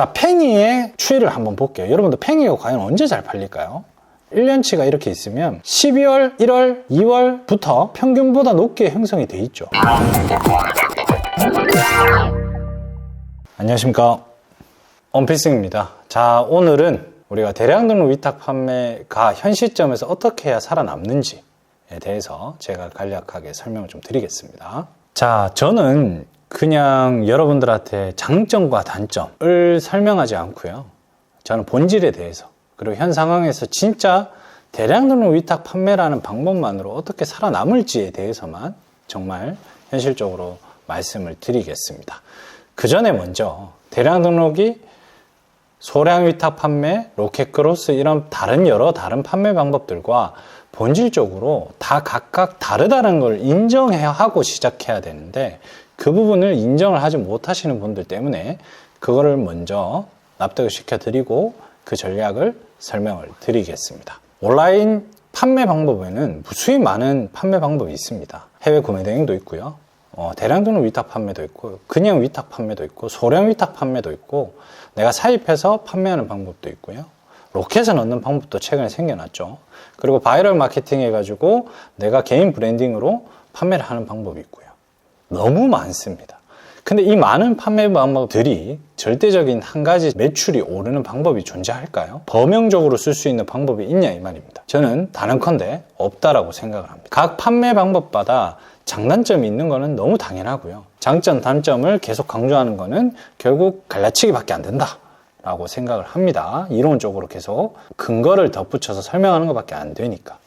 자, 팽이의 추이를 한번 볼게요. 여러분들 팽이가 과연 언제 잘 팔릴까요? 1년치가 이렇게 있으면 12월, 1월, 2월부터 평균보다 높게 형성이 돼 있죠. 안녕하십니까, 원필승입니다. 자, 오늘은 우리가 대량 등록 위탁 판매가 현 시점에서 어떻게 해야 살아남는지에 대해서 제가 간략하게 설명을 좀 드리겠습니다. 자, 저는 그냥 여러분들한테 장점과 단점을 설명하지 않고요. 저는 본질에 대해서, 그리고 현 상황에서 진짜 대량 등록 위탁 판매라는 방법만으로 어떻게 살아남을지에 대해서만 정말 현실적으로 말씀을 드리겠습니다. 그 전에 먼저 대량 등록이 소량 위탁 판매, 로켓 크로스 이런 여러 다른 판매 방법들과 본질적으로 다 각각 다르다는 걸 인정해야 하고 시작해야 되는데, 그 부분을 인정을 하지 못하시는 분들 때문에 그거를 먼저 납득을 시켜드리고 그 전략을 설명을 드리겠습니다. 온라인 판매 방법에는 무수히 많은 판매 방법이 있습니다. 해외 구매 대행도 있고요. 대량 등록 위탁 판매도 있고, 그냥 위탁 판매도 있고, 소량 위탁 판매도 있고, 내가 사입해서 판매하는 방법도 있고요. 로켓을 넣는 방법도 최근에 생겨났죠. 그리고 바이럴 마케팅 해가지고 내가 개인 브랜딩으로 판매를 하는 방법이 있고요. 너무 많습니다. 근데 이 많은 판매 방법들이 절대적인 한 가지 매출이 오르는 방법이 존재할까요? 범용적으로 쓸 수 있는 방법이 있냐 이 말입니다. 저는 단언컨대 없다라고 생각을 합니다. 각 판매 방법마다 장단점이 있는 거는 너무 당연하고요. 장점, 단점을 계속 강조하는 거는 결국 갈라치기밖에 안 된다 라고 생각을 합니다. 이론적으로 계속 근거를 덧붙여서 설명하는 것밖에 안 되니까.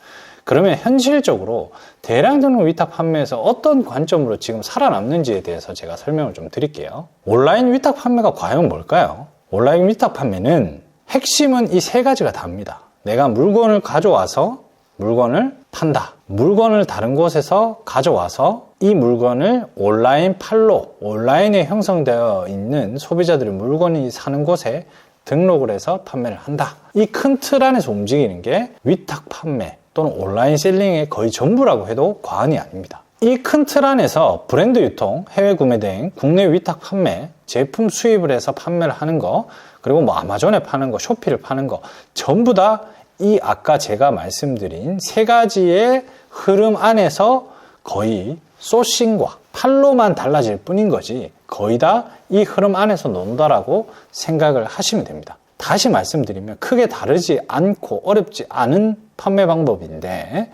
그러면 현실적으로 대량 등록 위탁 판매에서 어떤 관점으로 지금 살아남는지에 대해서 제가 설명을 좀 드릴게요. 온라인 위탁 판매가 과연 뭘까요? 온라인 위탁 판매는 핵심은 이 세 가지가 답니다. 내가 물건을 가져와서 물건을 판다. 물건을 다른 곳에서 가져와서 이 물건을 온라인 판로, 온라인에 형성되어 있는 소비자들이 물건이 사는 곳에 등록을 해서 판매를 한다. 이 큰 틀 안에서 움직이는 게 위탁 판매 또는 온라인 셀링의 거의 전부라고 해도 과언이 아닙니다. 이 큰 틀 안에서 브랜드 유통, 해외 구매 대행, 국내 위탁 판매, 제품 수입을 해서 판매를 하는 거, 그리고 뭐 아마존에 파는 거, 쇼피를 파는 거, 전부 다 이 아까 제가 말씀드린 세 가지의 흐름 안에서 거의 소싱과 판로만 달라질 뿐인 거지, 거의 다 이 흐름 안에서 논다라고 생각을 하시면 됩니다. 다시 말씀드리면 크게 다르지 않고 어렵지 않은 판매 방법인데,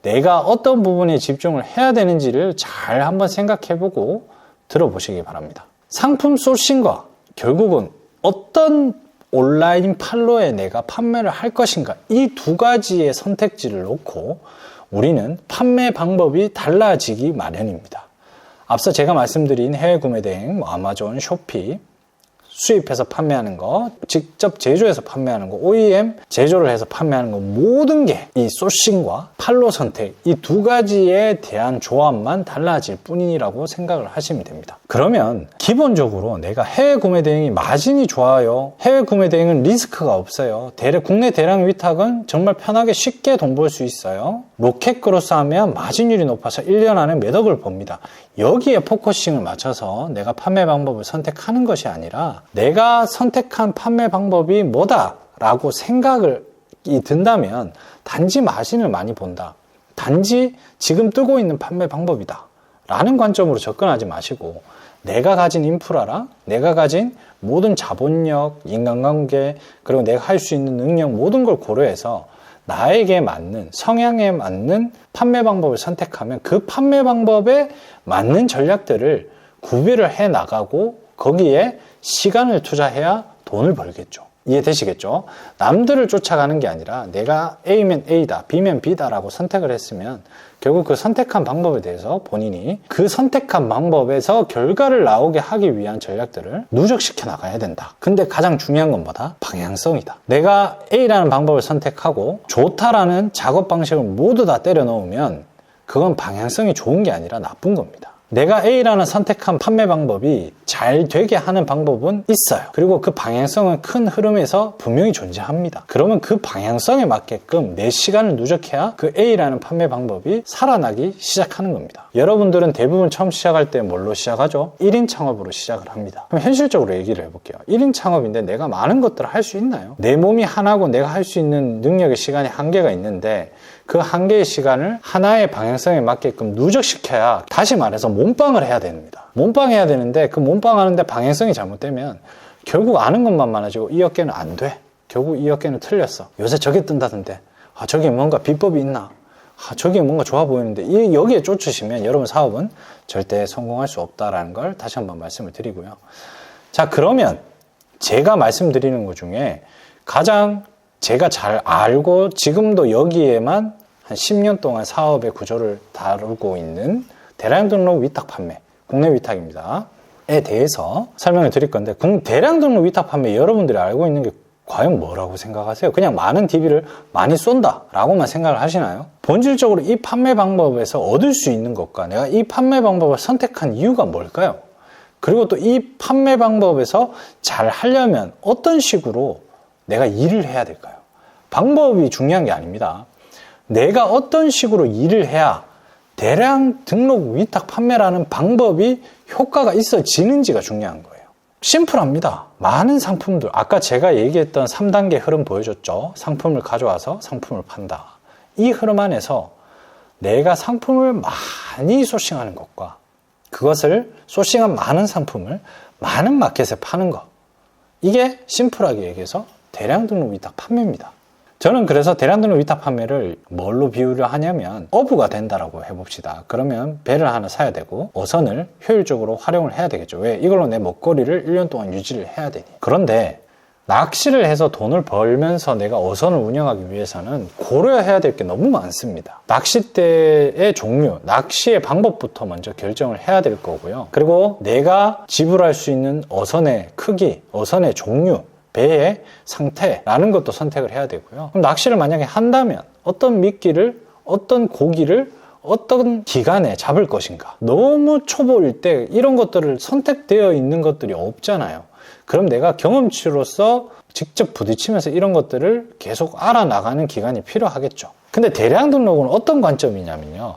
내가 어떤 부분에 집중을 해야 되는지를 잘 한번 생각해보고 들어보시기 바랍니다. 상품 소싱과 결국은 어떤 온라인 판로에 내가 판매를 할 것인가, 이 두 가지의 선택지를 놓고 우리는 판매 방법이 달라지기 마련입니다. 앞서 제가 말씀드린 해외 구매 대행, 아마존, 쇼피, 수입해서 판매하는 거, 직접 제조해서 판매하는 거, OEM 제조를 해서 판매하는 거, 모든 게 이 소싱과 판로 선택, 이 두 가지에 대한 조합만 달라질 뿐이라고 생각을 하시면 됩니다. 그러면 기본적으로 내가 해외 구매 대행이 마진이 좋아요. 해외 구매 대행은 리스크가 없어요. 국내 대량 위탁은 정말 편하게 쉽게 돈 벌 수 있어요. 로켓 크로스 하면 마진율이 높아서 1년 안에 몇 억을 법니다. 여기에 포커싱을 맞춰서 내가 판매 방법을 선택하는 것이 아니라, 내가 선택한 판매 방법이 뭐다라고 생각이 든다면 단지 마진을 많이 본다, 단지 지금 뜨고 있는 판매 방법이다 라는 관점으로 접근하지 마시고, 내가 가진 인프라랑 내가 가진 모든 자본력, 인간관계, 그리고 내가 할 수 있는 능력, 모든 걸 고려해서 나에게 맞는, 성향에 맞는 판매 방법을 선택하면 그 판매 방법에 맞는 전략들을 구비를 해 나가고 거기에 시간을 투자해야 돈을 벌겠죠. 이해되시겠죠? 남들을 쫓아가는 게 아니라 내가 A면 A다, B면 B다라고 선택을 했으면 결국 그 선택한 방법에 대해서 본인이 그 선택한 방법에서 결과를 나오게 하기 위한 전략들을 누적시켜 나가야 된다. 근데 가장 중요한 건 뭐다? 방향성이다. 내가 A라는 방법을 선택하고 좋다라는 작업 방식을 모두 다 때려 넣으면 그건 방향성이 좋은 게 아니라 나쁜 겁니다. 내가 A라는 선택한 판매 방법이 잘 되게 하는 방법은 있어요. 그리고 그 방향성은 큰 흐름에서 분명히 존재합니다. 그러면 그 방향성에 맞게끔 내 시간을 누적해야 그 A라는 판매 방법이 살아나기 시작하는 겁니다. 여러분들은 대부분 처음 시작할 때 뭘로 시작하죠? 1인 창업으로 시작을 합니다. 그럼 현실적으로 얘기를 해볼게요. 1인 창업인데 내가 많은 것들을 할 수 있나요? 내 몸이 하나고 내가 할 수 있는 능력의 시간이 한계가 있는데 그 한계의 시간을 하나의 방향성에 맞게끔 누적시켜야, 다시 말해서 몸빵을 해야 됩니다. 몸빵 해야 되는데 그 몸빵 하는데 방향성이 잘못되면 결국 아는 것만 많아지고 이 어깨는 안 돼. 결국 이 어깨는 틀렸어. 요새 저게 뜬다던데, 저게 뭔가 비법이 있나, 저게 뭔가 좋아 보이는데, 여기에 쫓으시면 여러분 사업은 절대 성공할 수 없다라는 걸 다시 한번 말씀을 드리고요. 자, 그러면 제가 말씀드리는 것 중에 가장 제가 잘 알고 지금도 여기에만 한 10년 동안 사업의 구조를 다루고 있는 대량 등록 위탁 판매, 국내 위탁입니다. 에 대해서 설명을 드릴 건데, 대량 등록 위탁 판매 여러분들이 알고 있는 게 과연 뭐라고 생각하세요? 그냥 많은 DB를 많이 쏜다 라고만 생각을 하시나요? 본질적으로 이 판매 방법에서 얻을 수 있는 것과 내가 이 판매 방법을 선택한 이유가 뭘까요? 그리고 또 이 판매 방법에서 잘 하려면 어떤 식으로 내가 일을 해야 될까요? 방법이 중요한 게 아닙니다. 내가 어떤 식으로 일을 해야 대량 등록 위탁 판매라는 방법이 효과가 있어지는지가 중요한 거예요. 심플합니다. 많은 상품들, 아까 제가 얘기했던 3단계 흐름 보여줬죠. 상품을 가져와서 상품을 판다. 이 흐름 안에서 내가 상품을 많이 소싱하는 것과 그것을 소싱한 많은 상품을 많은 마켓에 파는 것, 이게 심플하게 얘기해서 대량 등록 위탁 판매입니다. 저는 그래서 대량 등록 위탁 판매를 뭘로 비유를 하냐면 어부가 된다라고 해봅시다. 그러면 배를 하나 사야 되고 어선을 효율적으로 활용을 해야 되겠죠. 왜? 이걸로 내 먹거리를 1년 동안 유지를 해야 되니. 그런데 낚시를 해서 돈을 벌면서 내가 어선을 운영하기 위해서는 고려해야 될 게 너무 많습니다. 낚싯대의 종류, 낚시의 방법부터 먼저 결정을 해야 될 거고요. 그리고 내가 지불할 수 있는 어선의 크기, 어선의 종류, 배의 상태라는 것도 선택을 해야 되고요. 그럼 낚시를 만약에 한다면 어떤 미끼를, 어떤 고기를 어떤 기간에 잡을 것인가. 너무 초보일 때 이런 것들을 선택되어 있는 것들이 없잖아요. 그럼 내가 경험치로서 직접 부딪히면서 이런 것들을 계속 알아나가는 기간이 필요하겠죠. 근데 대량 등록은 어떤 관점이냐면요,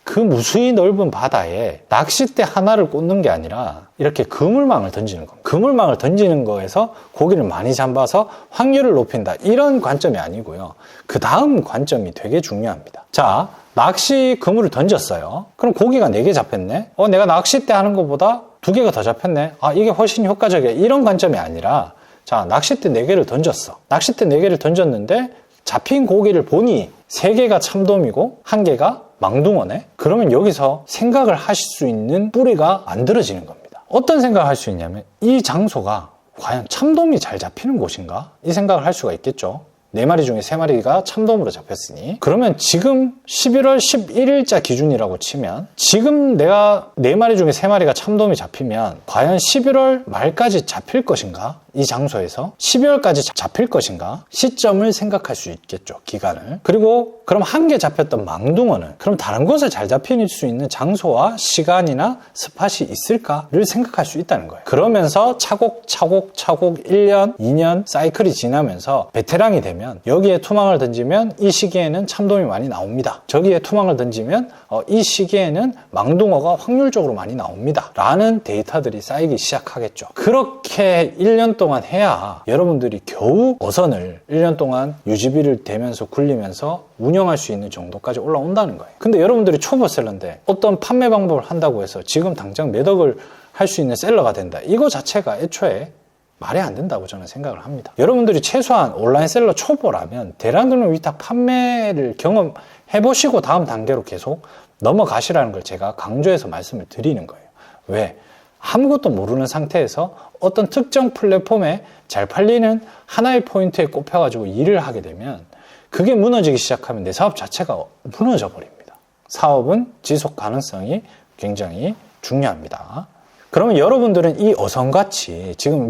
그 무수히 넓은 바다에 낚싯대 하나를 꽂는 게 아니라 이렇게 그물망을 던지는 겁니다. 그물망을 던지는 거에서 고기를 많이 잡아서 확률을 높인다, 이런 관점이 아니고요. 그 다음 관점이 되게 중요합니다. 자, 낚시 그물을 던졌어요. 그럼 고기가 4개 잡혔네. 내가 낚싯대 하는 것보다 2개가 더 잡혔네. 이게 훨씬 효과적이야, 이런 관점이 아니라, 자, 낚싯대 4개를 던졌어. 낚싯대 4개를 던졌는데 잡힌 고기를 보니 3개가 참돔이고 1개가 망둥어네? 그러면 여기서 생각을 하실 수 있는 뿌리가 만들어지는 겁니다. 어떤 생각을 할 수 있냐면, 이 장소가 과연 참돔이 잘 잡히는 곳인가? 이 생각을 할 수가 있겠죠. 4마리 중에 3마리가 참돔으로 잡혔으니, 그러면 지금 11월 11일자 기준이라고 치면 지금 내가 4마리 중에 3마리가 참돔이 잡히면 과연 11월 말까지 잡힐 것인가? 이 장소에서 12월까지 잡힐 것인가? 시점을 생각할 수 있겠죠, 기간을. 그리고 그럼 1개 잡혔던 망둥어는 그럼 다른 곳에 잘 잡힐 수 있는 장소와 시간이나 스팟이 있을까를 생각할 수 있다는 거예요. 그러면서 차곡차곡 1년, 2년 사이클이 지나면서 베테랑이 되면 여기에 투망을 던지면 이 시기에는 참돔이 많이 나옵니다. 저기에 투망을 던지면 이 시기에는 망둥어가 확률적으로 많이 나옵니다. 라는 데이터들이 쌓이기 시작하겠죠. 그렇게 1년 동안 해야 여러분들이 겨우 어선을 1년 동안 유지비를 대면서 굴리면서 운영할 수 있는 정도까지 올라온다는 거예요. 근데 여러분들이 초보 셀러인데 어떤 판매 방법을 한다고 해서 지금 당장 몇 억을 할 수 있는 셀러가 된다, 이거 자체가 애초에 말이 안 된다고 저는 생각을 합니다. 여러분들이 최소한 온라인 셀러 초보라면 대량 등록 위탁 판매를 경험해 보시고 다음 단계로 계속 넘어가시라는 걸 제가 강조해서 말씀을 드리는 거예요. 왜? 아무것도 모르는 상태에서 어떤 특정 플랫폼에 잘 팔리는 하나의 포인트에 꼽혀가지고 일을 하게 되면 그게 무너지기 시작하면 내 사업 자체가 무너져 버립니다. 사업은 지속 가능성이 굉장히 중요합니다. 그러면 여러분들은 이 어선같이 지금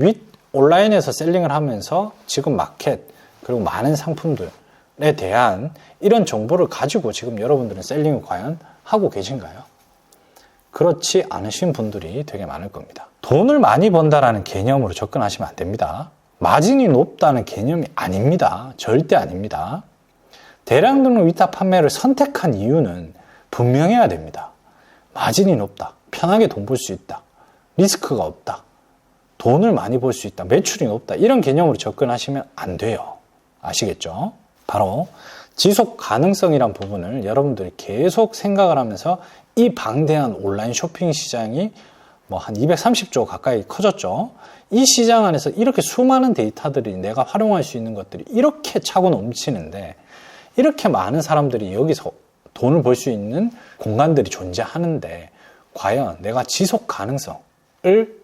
온라인에서 셀링을 하면서 지금 마켓, 그리고 많은 상품들에 대한 이런 정보를 가지고 지금 여러분들은 셀링을 과연 하고 계신가요? 그렇지 않으신 분들이 되게 많을 겁니다. 돈을 많이 번다라는 개념으로 접근하시면 안 됩니다. 마진이 높다는 개념이 아닙니다. 절대 아닙니다. 대량 등록 위탁 판매를 선택한 이유는 분명해야 됩니다. 마진이 높다. 편하게 돈 벌 수 있다. 리스크가 없다. 돈을 많이 벌 수 있다. 매출이 높다. 이런 개념으로 접근하시면 안 돼요. 아시겠죠? 바로 지속 가능성이란 부분을 여러분들이 계속 생각을 하면서 이 방대한 온라인 쇼핑 시장이 뭐 한 230조 가까이 커졌죠. 이 시장 안에서 이렇게 수많은 데이터들이 내가 활용할 수 있는 것들이 이렇게 차고 넘치는데 이렇게 많은 사람들이 여기서 돈을 벌 수 있는 공간들이 존재하는데 과연 내가 지속 가능성을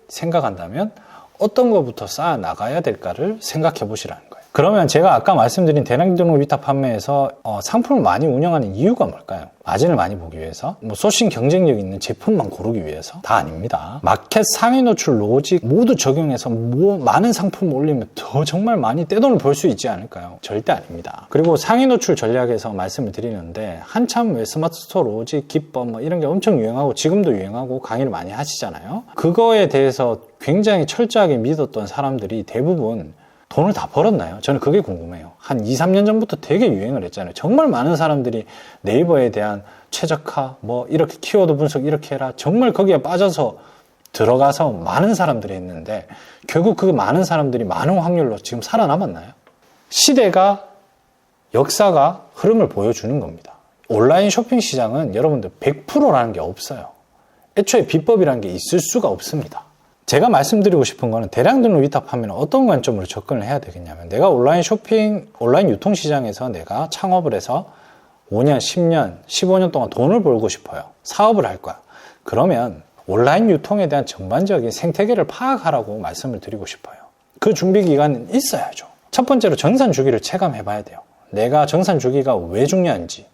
생각한다면 어떤 것부터 쌓아 나가야 될까를 생각해 보시라는 거예요. 그러면 제가 아까 말씀드린 대량 등록 위탁 판매에서 상품을 많이 운영하는 이유가 뭘까요? 마진을 많이 보기 위해서, 뭐 소싱 경쟁력 있는 제품만 고르기 위해서? 다 아닙니다. 마켓 상위 노출 로직 모두 적용해서 많은 상품을 올리면 더 정말 많이 떼돈을 벌 수 있지 않을까요? 절대 아닙니다. 그리고 상위 노출 전략에서 말씀을 드리는데 한참 왜 스마트 스토어 로직, 기법 뭐 이런 게 엄청 유행하고 지금도 유행하고 강의를 많이 하시잖아요. 그거에 대해서 굉장히 철저하게 믿었던 사람들이 대부분 돈을 다 벌었나요? 저는 그게 궁금해요. 한 2, 3년 전부터 되게 유행을 했잖아요. 정말 많은 사람들이 네이버에 대한 최적화, 뭐 이렇게 키워드 분석 이렇게 해라. 정말 거기에 빠져서 들어가서 많은 사람들이 했는데 결국 그 많은 사람들이 많은 확률로 지금 살아남았나요? 시대가, 역사가 흐름을 보여주는 겁니다. 온라인 쇼핑 시장은 여러분들 100%라는 게 없어요. 애초에 비법이라는 게 있을 수가 없습니다. 제가 말씀드리고 싶은 거는 대량 등록 위탁 판매는 어떤 관점으로 접근을 해야 되겠냐면 내가 온라인 쇼핑, 온라인 유통 시장에서 내가 창업을 해서 5년, 10년, 15년 동안 돈을 벌고 싶어요. 사업을 할 거야. 그러면 온라인 유통에 대한 전반적인 생태계를 파악하라고 말씀을 드리고 싶어요. 그 준비 기간은 있어야죠. 첫 번째로 정산 주기를 체감해 봐야 돼요. 내가 정산 주기가 왜 중요한지.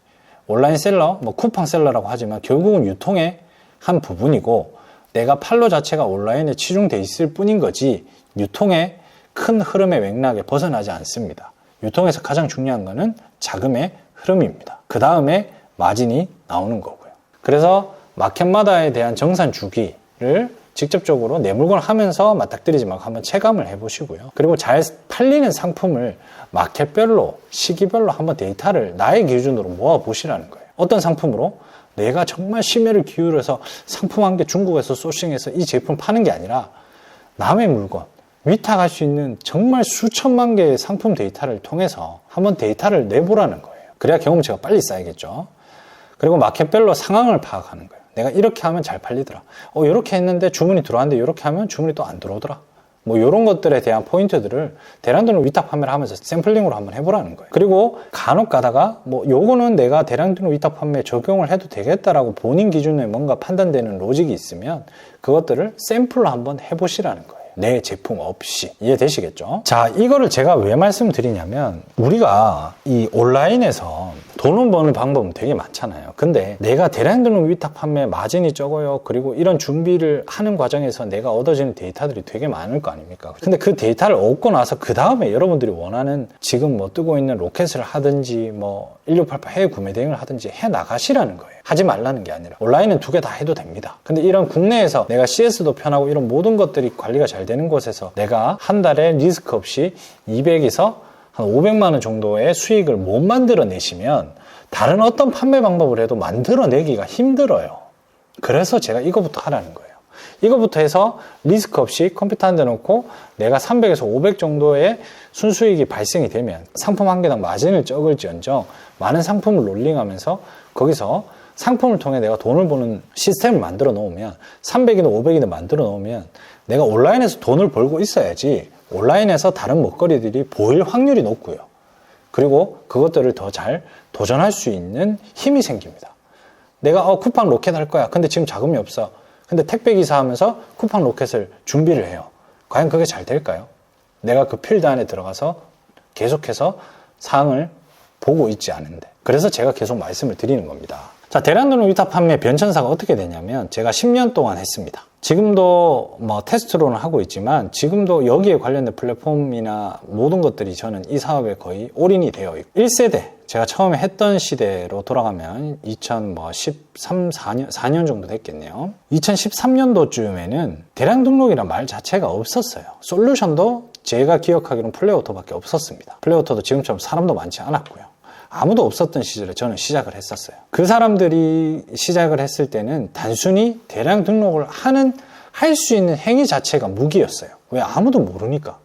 온라인 셀러, 뭐 쿠팡 셀러라고 하지만 결국은 유통의 한 부분이고 내가 판로 자체가 온라인에 치중돼 있을 뿐인 거지 유통의 큰 흐름의 맥락에 벗어나지 않습니다. 유통에서 가장 중요한 거는 자금의 흐름입니다. 그 다음에 마진이 나오는 거고요. 그래서 마켓마다에 대한 정산 주기를 직접적으로 내 물건을 하면서 맞닥뜨리지 말고 한번 체감을 해보시고요. 그리고 잘 팔리는 상품을 마켓별로, 시기별로 한번 데이터를 나의 기준으로 모아보시라는 거예요. 어떤 상품으로? 내가 정말 심혈을 기울여서 상품 한 개 중국에서 소싱해서 이 제품 파는 게 아니라 남의 물건, 위탁할 수 있는 정말 수천만 개의 상품 데이터를 통해서 한번 데이터를 내보라는 거예요. 그래야 경험치가 빨리 쌓이겠죠. 그리고 마켓별로 상황을 파악하는 거예요. 내가 이렇게 하면 잘 팔리더라. 이렇게 했는데 주문이 들어왔는데 이렇게 하면 주문이 또 안 들어오더라. 뭐 이런 것들에 대한 포인트들을 대량 등록 위탁 판매를 하면서 샘플링으로 한번 해보라는 거예요. 그리고 간혹 가다가 뭐 요거는 내가 대량 등록 위탁 판매에 적용을 해도 되겠다라고 본인 기준에 뭔가 판단되는 로직이 있으면 그것들을 샘플로 한번 해보시라는 거예요. 내 제품 없이. 이해되시겠죠? 자, 이거를 제가 왜 말씀드리냐면 우리가 이 온라인에서 돈을 버는 방법은 되게 많잖아요. 근데 내가 대량 등록 위탁 판매 마진이 적어요. 그리고 이런 준비를 하는 과정에서 내가 얻어지는 데이터들이 되게 많을 거 아닙니까? 근데 그 데이터를 얻고 나서 그 다음에 여러분들이 원하는 지금 뭐 뜨고 있는 로켓을 하든지 뭐 1688 해외 구매 대행을 하든지 해 나가시라는 거예요. 하지 말라는 게 아니라 온라인은 두 개 다 해도 됩니다. 근데 이런 국내에서 내가 CS도 편하고 이런 모든 것들이 관리가 잘 되는 곳에서 내가 한 달에 리스크 없이 200에서 한 500만 원 정도의 수익을 못 만들어내시면 다른 어떤 판매 방법을 해도 만들어내기가 힘들어요. 그래서 제가 이거부터 하라는 거예요. 이거부터 해서 리스크 없이 컴퓨터 한 대 놓고 내가 300에서 500 정도의 순수익이 발생이 되면 상품 한 개당 마진을 적을지언정 많은 상품을 롤링하면서 거기서 상품을 통해 내가 돈을 버는 시스템을 만들어 놓으면 300이든 500이든 만들어 놓으면 내가 온라인에서 돈을 벌고 있어야지 온라인에서 다른 먹거리들이 보일 확률이 높고요. 그리고 그것들을 더 잘 도전할 수 있는 힘이 생깁니다. 내가 쿠팡 로켓 할 거야. 근데 지금 자금이 없어. 근데 택배기사 하면서 쿠팡 로켓을 준비를 해요. 과연 그게 잘 될까요? 내가 그 필드 안에 들어가서 계속해서 사항을 보고 있지 않은데. 그래서 제가 계속 말씀을 드리는 겁니다. 자, 대량 등록 위탁 판매 변천사가 어떻게 되냐면 제가 10년 동안 했습니다. 지금도 뭐 테스트로는 하고 있지만 지금도 여기에 관련된 플랫폼이나 모든 것들이 저는 이 사업에 거의 올인이 되어 있고 1세대 제가 처음에 했던 시대로 돌아가면 2013, 4년 정도 됐겠네요. 2013년도쯤에는 대량 등록이란 말 자체가 없었어요. 솔루션도 제가 기억하기로는 플레이오토밖에 없었습니다. 플레이오토도 지금처럼 사람도 많지 않았고요. 아무도 없었던 시절에 저는 시작을 했었어요. 그 사람들이 시작을 했을 때는 단순히 대량 등록을 할 수 있는 행위 자체가 무기였어요. 왜? 아무도 모르니까.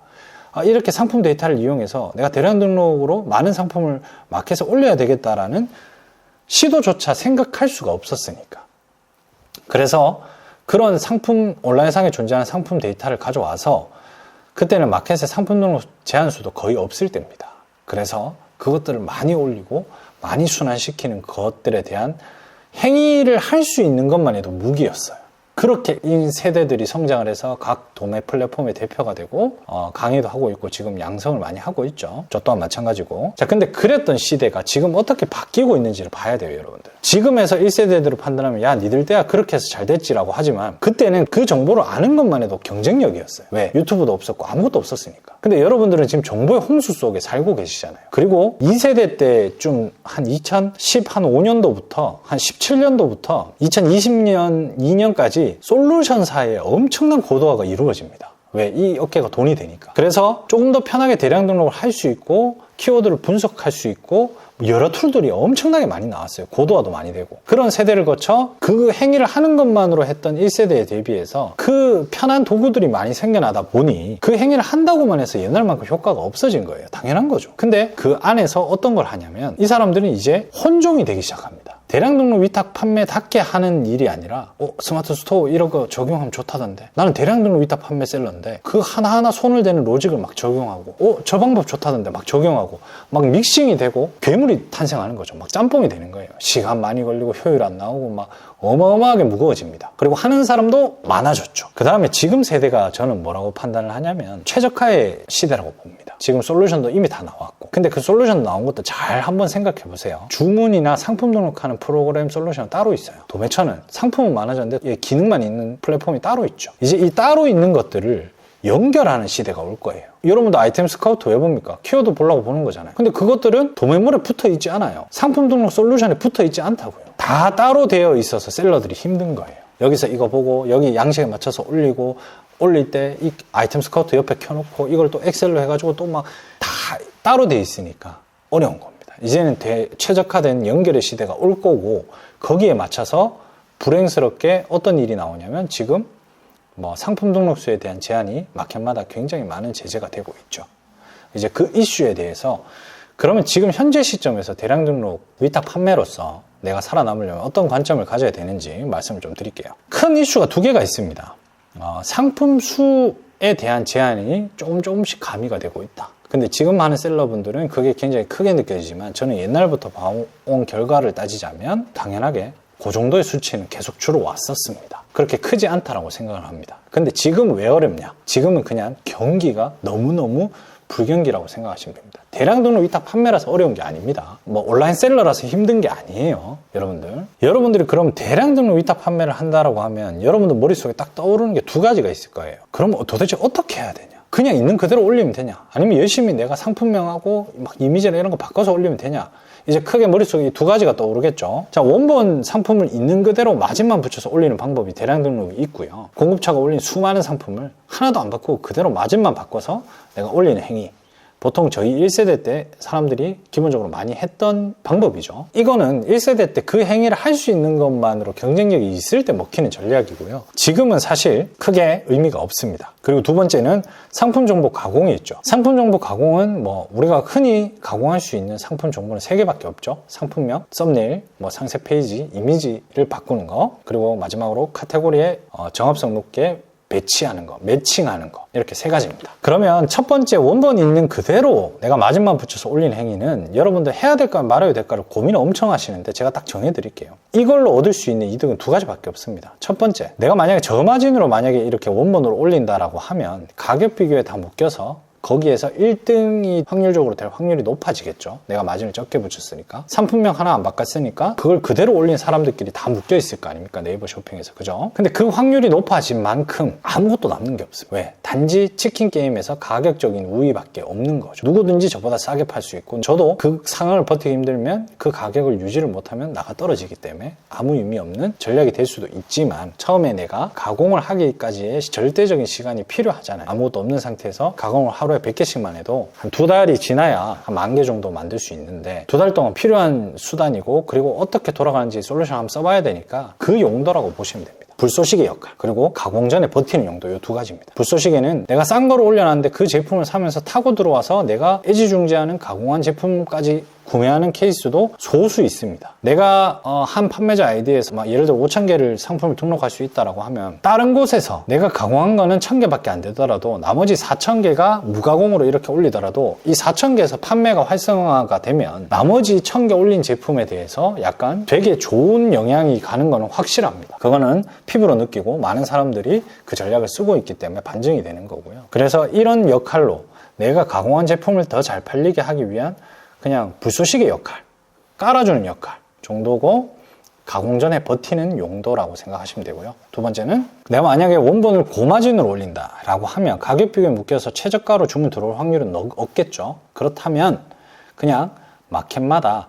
이렇게 상품 데이터를 이용해서 내가 대량 등록으로 많은 상품을 마켓에 올려야 되겠다라는 시도조차 생각할 수가 없었으니까. 그래서 그런 상품, 온라인상에 존재하는 상품 데이터를 가져와서 그때는 마켓에 상품 등록 제한수도 거의 없을 때입니다. 그래서 그것들을 많이 올리고 많이 순환시키는 것들에 대한 행위를 할 수 있는 것만 해도 무기였어요. 그렇게 이 세대들이 성장을 해서 각 도매 플랫폼의 대표가 되고 강의도 하고 있고 지금 양성을 많이 하고 있죠. 저 또한 마찬가지고. 자, 근데 그랬던 시대가 지금 어떻게 바뀌고 있는지를 봐야 돼요, 여러분들. 지금에서 1세대들을 판단하면 야, 니들 때야 그렇게 해서 잘 됐지라고 하지만 그때는 그 정보를 아는 것만 해도 경쟁력이었어요. 왜? 유튜브도 없었고 아무것도 없었으니까. 근데 여러분들은 지금 정보의 홍수 속에 살고 계시잖아요. 그리고 2세대 때쯤 한 2015년도부터 한 17년도부터 2020년 2년까지 솔루션사의 엄청난 고도화가 이루어집니다. 왜? 이 업계가 돈이 되니까. 그래서 조금 더 편하게 대량 등록을 할 수 있고 키워드를 분석할 수 있고 여러 툴들이 엄청나게 많이 나왔어요. 고도화도 많이 되고. 그런 세대를 거쳐 그 행위를 하는 것만으로 했던 1세대에 대비해서 그 편한 도구들이 많이 생겨나다 보니 그 행위를 한다고만 해서 옛날만큼 효과가 없어진 거예요. 당연한 거죠. 근데 그 안에서 어떤 걸 하냐면 이 사람들은 이제 혼종이 되기 시작합니다. 대량 등록 위탁 판매답게 하는 일이 아니라 스마트 스토어 이런 거 적용하면 좋다던데 나는 대량 등록 위탁 판매 셀러인데 그 하나하나 손을 대는 로직을 막 적용하고 저 방법 좋다던데 막 적용하고 막 믹싱이 되고 괴물이 탄생하는 거죠. 막 짬뽕이 되는 거예요. 시간 많이 걸리고 효율 안 나오고 막 어마어마하게 무거워집니다. 그리고 하는 사람도 많아졌죠. 그 다음에 지금 세대가 저는 뭐라고 판단을 하냐면 최저가의 시대라고 봅니다. 지금 솔루션도 이미 다 나왔고 근데 그 솔루션 나온 것도 잘 한번 생각해 보세요. 주문이나 상품 등록하는 프로그램 솔루션은 따로 있어요. 도매처는 상품은 많아졌는데 기능만 있는 플랫폼이 따로 있죠. 이제 이 따로 있는 것들을 연결하는 시대가 올 거예요. 여러분도 아이템 스카우트 왜 봅니까? 키워드 보려고 보는 거잖아요. 근데 그것들은 도매물에 붙어 있지 않아요. 상품 등록 솔루션에 붙어 있지 않다고요. 다 따로 되어 있어서 셀러들이 힘든 거예요. 여기서 이거 보고 여기 양식에 맞춰서 올리고 올릴 때 이 아이템 스카우트 옆에 켜놓고 이걸 또 엑셀로 해가지고 또 막 다 따로 돼 있으니까 어려운 겁니다. 이제는 최적화된 연결의 시대가 올 거고 거기에 맞춰서 불행스럽게 어떤 일이 나오냐면 지금 상품 등록수에 대한 제한이 마켓마다 굉장히 많은 제재가 되고 있죠. 이제 그 이슈에 대해서 그러면 지금 현재 시점에서 대량 등록 위탁 판매로서 내가 살아남으려면 어떤 관점을 가져야 되는지 말씀을 좀 드릴게요. 큰 이슈가 두 개가 있습니다. 상품 수에 대한 제한이 조금씩 가미가 되고 있다. 근데 지금 하는 셀러분들은 그게 굉장히 크게 느껴지지만 저는 옛날부터 봐온 결과를 따지자면 당연하게 그 정도의 수치는 계속 줄어왔었습니다. 그렇게 크지 않다라고 생각을 합니다. 근데 지금 왜 어렵냐? 지금은 그냥 경기가 너무너무 불경기라고 생각하시면 됩니다. 대량 등록 위탁 판매라서 어려운 게 아닙니다. 온라인 셀러라서 힘든 게 아니에요. 여러분들이 그럼 대량 등록 위탁 판매를 한다라고 하면 여러분들 머릿속에 딱 떠오르는 게 두 가지가 있을 거예요. 그럼 도대체 어떻게 해야 되냐? 그냥 있는 그대로 올리면 되냐? 아니면 열심히 내가 상품명하고 막 이미지나 이런 거 바꿔서 올리면 되냐? 이제 크게 머릿속에 이 두 가지가 떠오르겠죠. 자, 원본 상품을 있는 그대로 마진만 붙여서 올리는 방법이 대량 등록이 있고요. 공급처가 올린 수많은 상품을 하나도 안 바꾸고 그대로 마진만 바꿔서 내가 올리는 행위. 보통 저희 1세대 때 사람들이 기본적으로 많이 했던 방법이죠. 이거는 1세대 때 그 행위를 할 수 있는 것만으로 경쟁력이 있을 때 먹히는 전략이고요. 지금은 사실 크게 의미가 없습니다. 그리고 두 번째는 상품 정보 가공이 있죠. 상품 정보 가공은 우리가 흔히 가공할 수 있는 상품 정보는 3개밖에 없죠. 상품명, 썸네일, 상세 페이지, 이미지를 바꾸는 거, 그리고 마지막으로 카테고리에 정합성 높게 배치하는 거, 매칭하는 거, 이렇게 3가지입니다. 그러면 첫 번째 원본 있는 그대로 내가 마진만 붙여서 올린 행위는 여러분들 해야 될까 말아야 될까를 고민을 엄청 하시는데 제가 딱 정해드릴게요. 이걸로 얻을 수 있는 이득은 2가지밖에 없습니다. 첫 번째, 내가 만약에 저마진으로 만약에 이렇게 원본으로 올린다라고 하면 가격 비교에 다 묶여서 거기에서 1등이 확률적으로 될 확률이 높아지겠죠. 내가 마진을 적게 붙였으니까. 상품명 하나 안 바꿨으니까 그걸 그대로 올린 사람들끼리 다 묶여 있을 거 아닙니까? 네이버 쇼핑에서. 그죠? 근데 그 확률이 높아진 만큼 아무것도 남는 게 없어요. 왜? 단지 치킨 게임에서 가격적인 우위밖에 없는 거죠. 누구든지 저보다 싸게 팔 수 있고, 저도 그 상황을 버티기 힘들면 그 가격을 유지를 못하면 나가 떨어지기 때문에 아무 의미 없는 전략이 될 수도 있지만, 처음에 내가 가공을 하기까지의 절대적인 시간이 필요하잖아요. 아무것도 없는 상태에서 가공을 하루에 100개씩만 해도 한 2달이 지나야 한 10,000개 정도 만들 수 있는데, 2달 동안 필요한 수단이고, 그리고 어떻게 돌아가는지 솔루션 한번 써봐야 되니까 그 용도라고 보시면 됩니다. 불쏘시개 역할, 그리고 가공 전에 버티는 용도, 이 두 가지입니다. 불쏘시개는 내가 싼 거를 올려놨는데 그 제품을 사면서 타고 들어와서 내가 애지중지하는 가공한 제품까지 구매하는 케이스도 소수 있습니다. 내가 한 판매자 아이디에서 막 예를 들어 5,000개를 상품을 등록할 수 있다라고 하면, 다른 곳에서 내가 가공한 거는 1,000개밖에 안 되더라도 나머지 4,000개가 무가공으로 이렇게 올리더라도 이 4,000개에서 판매가 활성화가 되면 나머지 1,000개 올린 제품에 대해서 약간 되게 좋은 영향이 가는 거는 확실합니다. 그거는 피부로 느끼고 많은 사람들이 그 전략을 쓰고 있기 때문에 반증이 되는 거고요. 그래서 이런 역할로 내가 가공한 제품을 더 잘 팔리게 하기 위한 그냥 불쏘시개 역할, 깔아주는 역할 정도고, 가공 전에 버티는 용도라고 생각하시면 되고요. 두 번째는, 내가 만약에 원본을 고마진으로 올린다라고 하면 가격 비교에 묶여서 최저가로 주문 들어올 확률은 없겠죠. 그렇다면 그냥 마켓마다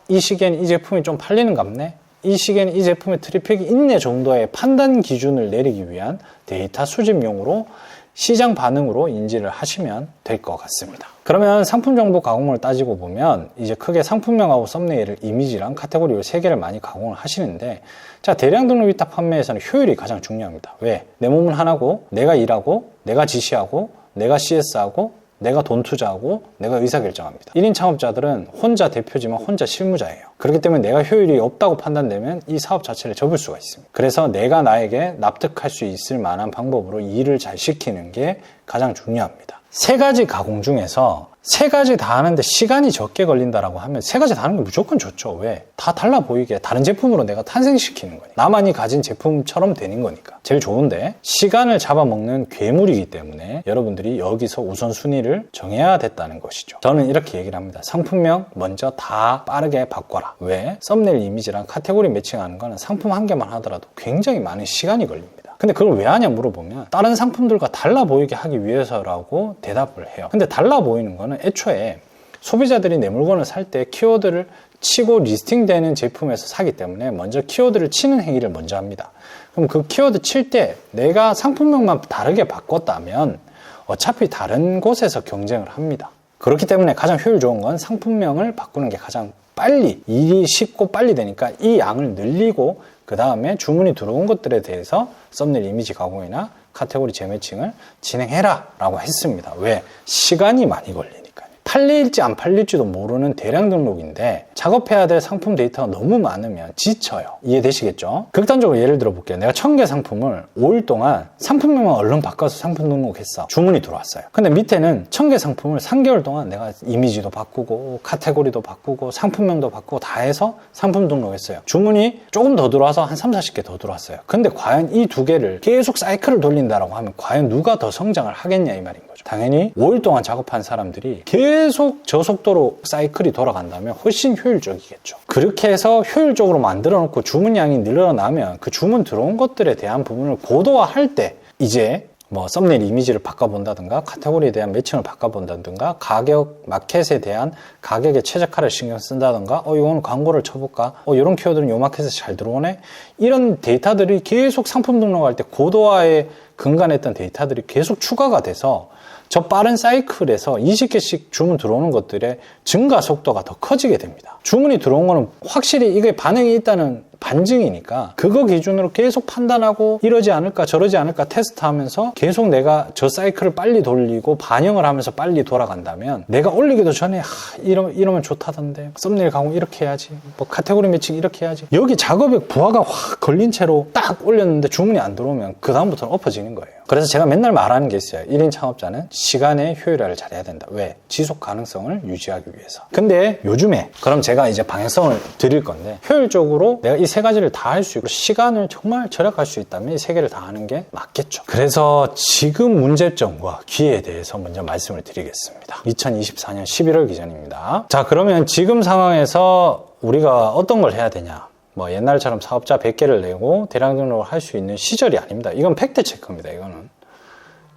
이 시기에는 이 제품이 좀 팔리는 갑네, 이 시기에는 이 제품에 트래픽이 있네 정도의 판단 기준을 내리기 위한 데이터 수집용으로 시장 반응으로 인지를 하시면 될 것 같습니다. 그러면 상품 정보 가공을 따지고 보면 이제 크게 상품명하고 썸네일을, 이미지랑 카테고리 3개를 많이 가공을 하시는데, 자, 대량 등록 위탁 판매에서는 효율이 가장 중요합니다. 왜? 내 몸은 하나고, 내가 일하고, 내가 지시하고, 내가 CS하고, 내가 돈 투자하고, 내가 의사결정합니다. 1인 창업자들은 혼자 대표지만 혼자 실무자예요. 그렇기 때문에 내가 효율이 없다고 판단되면 이 사업 자체를 접을 수가 있습니다. 그래서 내가 나에게 납득할 수 있을 만한 방법으로 일을 잘 시키는 게 가장 중요합니다. 3가지 가공 중에서 3가지 다 하는데 시간이 적게 걸린다라고 하면 3가지 다 하는 게 무조건 좋죠. 왜? 다 달라 보이게 다른 제품으로 내가 탄생시키는 거니까. 나만이 가진 제품처럼 되는 거니까. 제일 좋은데, 시간을 잡아먹는 괴물이기 때문에 여러분들이 여기서 우선순위를 정해야 됐다는 것이죠. 저는 이렇게 얘기를 합니다. 상품명 먼저 다 빠르게 바꿔라. 왜? 썸네일 이미지랑 카테고리 매칭하는 거는 상품 한 개만 하더라도 굉장히 많은 시간이 걸립니다. 근데 그걸 왜 하냐 물어보면, 다른 상품들과 달라 보이게 하기 위해서라고 대답을 해요. 근데 달라 보이는 거는 애초에 소비자들이 내 물건을 살 때 키워드를 치고 리스팅되는 제품에서 사기 때문에 먼저 키워드를 치는 행위를 먼저 합니다. 그럼 그 키워드 칠 때 내가 상품명만 다르게 바꿨다면 어차피 다른 곳에서 경쟁을 합니다. 그렇기 때문에 가장 효율 좋은 건 상품명을 바꾸는 게 가장 빨리, 일이 쉽고 빨리 되니까 이 양을 늘리고 그 다음에 주문이 들어온 것들에 대해서 썸네일 이미지 가공이나 카테고리 재매칭을 진행해라 라고 했습니다. 왜? 시간이 많이 걸리니까요. 팔릴지 안 팔릴지도 모르는 대량 등록인데 작업해야 될 상품 데이터가 너무 많으면 지쳐요. 이해되시겠죠? 극단적으로 예를 들어 볼게요. 내가 1,000개 상품을 5일 동안 상품명만 얼른 바꿔서 상품 등록했어. 주문이 들어왔어요. 근데 밑에는 1,000개 상품을 3개월 동안 내가 이미지도 바꾸고 카테고리도 바꾸고 상품명도 바꾸고 다 해서 상품 등록했어요. 주문이 조금 더 들어와서 한 3, 40개 더 들어왔어요. 근데 과연 이 2개를 계속 사이클을 돌린다라고 하면 과연 누가 더 성장을 하겠냐 이 말인 거죠. 당연히 5일 동안 작업한 사람들이 계속 저속도로 사이클이 돌아간다면 훨씬 효율적이겠죠. 그렇게 해서 효율적으로 만들어 놓고 주문량이 늘어나면 그 주문 들어온 것들에 대한 부분을 고도화할 때 이제 뭐 썸네일 이미지를 바꿔본다든가 카테고리에 대한 매칭을 바꿔본다든가 가격, 마켓에 대한 가격의 최저가를 신경 쓴다든가 이거는 광고를 쳐볼까? 이런 키워드는 요 마켓에서 잘 들어오네? 이런 데이터들이 계속 상품 등록할 때 고도화에 근간했던 데이터들이 계속 추가가 돼서 저 빠른 사이클에서 20개씩 주문 들어오는 것들의 증가 속도가 더 커지게 됩니다. 주문이 들어온 거는 확실히 이게 반응이 있다는 반증이니까 그거 기준으로 계속 판단하고 이러지 않을까 저러지 않을까 테스트하면서 계속 내가 저 사이클을 빨리 돌리고 반영을 하면서 빨리 돌아간다면 내가 올리기도 전에 이러면 좋다던데 썸네일 가공 이렇게 해야지 뭐 카테고리 매칭 이렇게 해야지 여기 작업에 부하가 확 걸린 채로 딱 올렸는데 주문이 안 들어오면 그 다음부터는 엎어지는 거예요. 그래서 제가 맨날 말하는 게 있어요. 1인 창업자는 시간의 효율화를 잘해야 된다. 왜? 지속 가능성을 유지하기 위해서. 근데 요즘에 그럼 제가 이제 방향성을 드릴 건데 효율적으로 내가 이 세 가지를 다 할 수 있고 시간을 정말 절약할 수 있다면 이 세 개를 다 하는 게 맞겠죠. 그래서 지금 문제점과 기회에 대해서 먼저 말씀을 드리겠습니다. 2024년 11월 기준입니다. 자, 그러면 지금 상황에서 우리가 어떤 걸 해야 되냐? 뭐 옛날처럼 사업자 100개를 내고 대량 등록을 할 수 있는 시절이 아닙니다. 이건 팩트 체크입니다. 이거는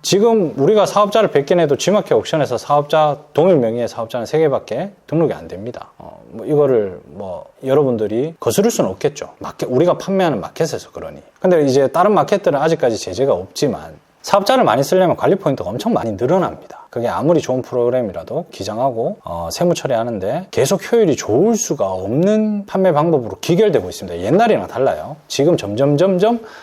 지금 우리가 사업자를 100개 내도 G마켓 옥션에서 사업자 동일 명의의 사업자는 3개밖에 등록이 안 됩니다. 뭐 이거를 뭐 여러분들이 거스를 수는 없겠죠. 우리가 판매하는 마켓에서 그러니. 근데 이제 다른 마켓들은 아직까지 제재가 없지만 사업자를 많이 쓰려면 관리 포인트가 엄청 많이 늘어납니다. 그게 아무리 좋은 프로그램이라도 기장하고 세무 처리하는데 계속 효율이 좋을 수가 없는 판매 방법으로 기결되고 있습니다. 옛날이랑 달라요. 지금 점점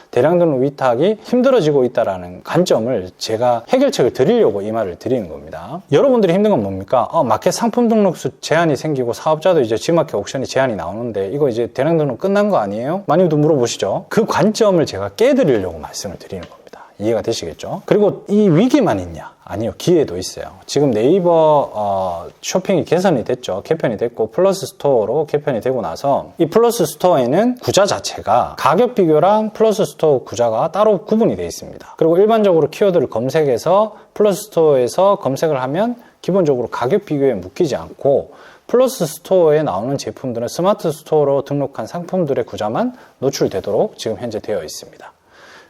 대량 등록 위탁이 힘들어지고 있다는 관점을 제가 해결책을 드리려고 이 말을 드리는 겁니다. 여러분들이 힘든 건 뭡니까? 마켓 상품 등록수 제한이 생기고 사업자도 이제 G마켓 옥션이 제한이 나오는데 이거 이제 대량 등록 끝난 거 아니에요? 많이들 물어보시죠. 그 관점을 제가 깨드리려고 말씀을 드리는 겁니다. 이해가 되시겠죠? 그리고 이 위기만 있냐? 아니요, 기회도 있어요. 지금 네이버 쇼핑이 개선이 됐죠. 개편이 됐고 플러스 스토어로 개편이 되고 나서 이 플러스 스토어에는 구자 자체가 가격 비교랑 플러스 스토어 구자가 따로 구분이 되어 있습니다. 그리고 일반적으로 키워드를 검색해서 플러스 스토어에서 검색을 하면 기본적으로 가격 비교에 묶이지 않고 플러스 스토어에 나오는 제품들은 스마트 스토어로 등록한 상품들의 구자만 노출되도록 지금 현재 되어 있습니다.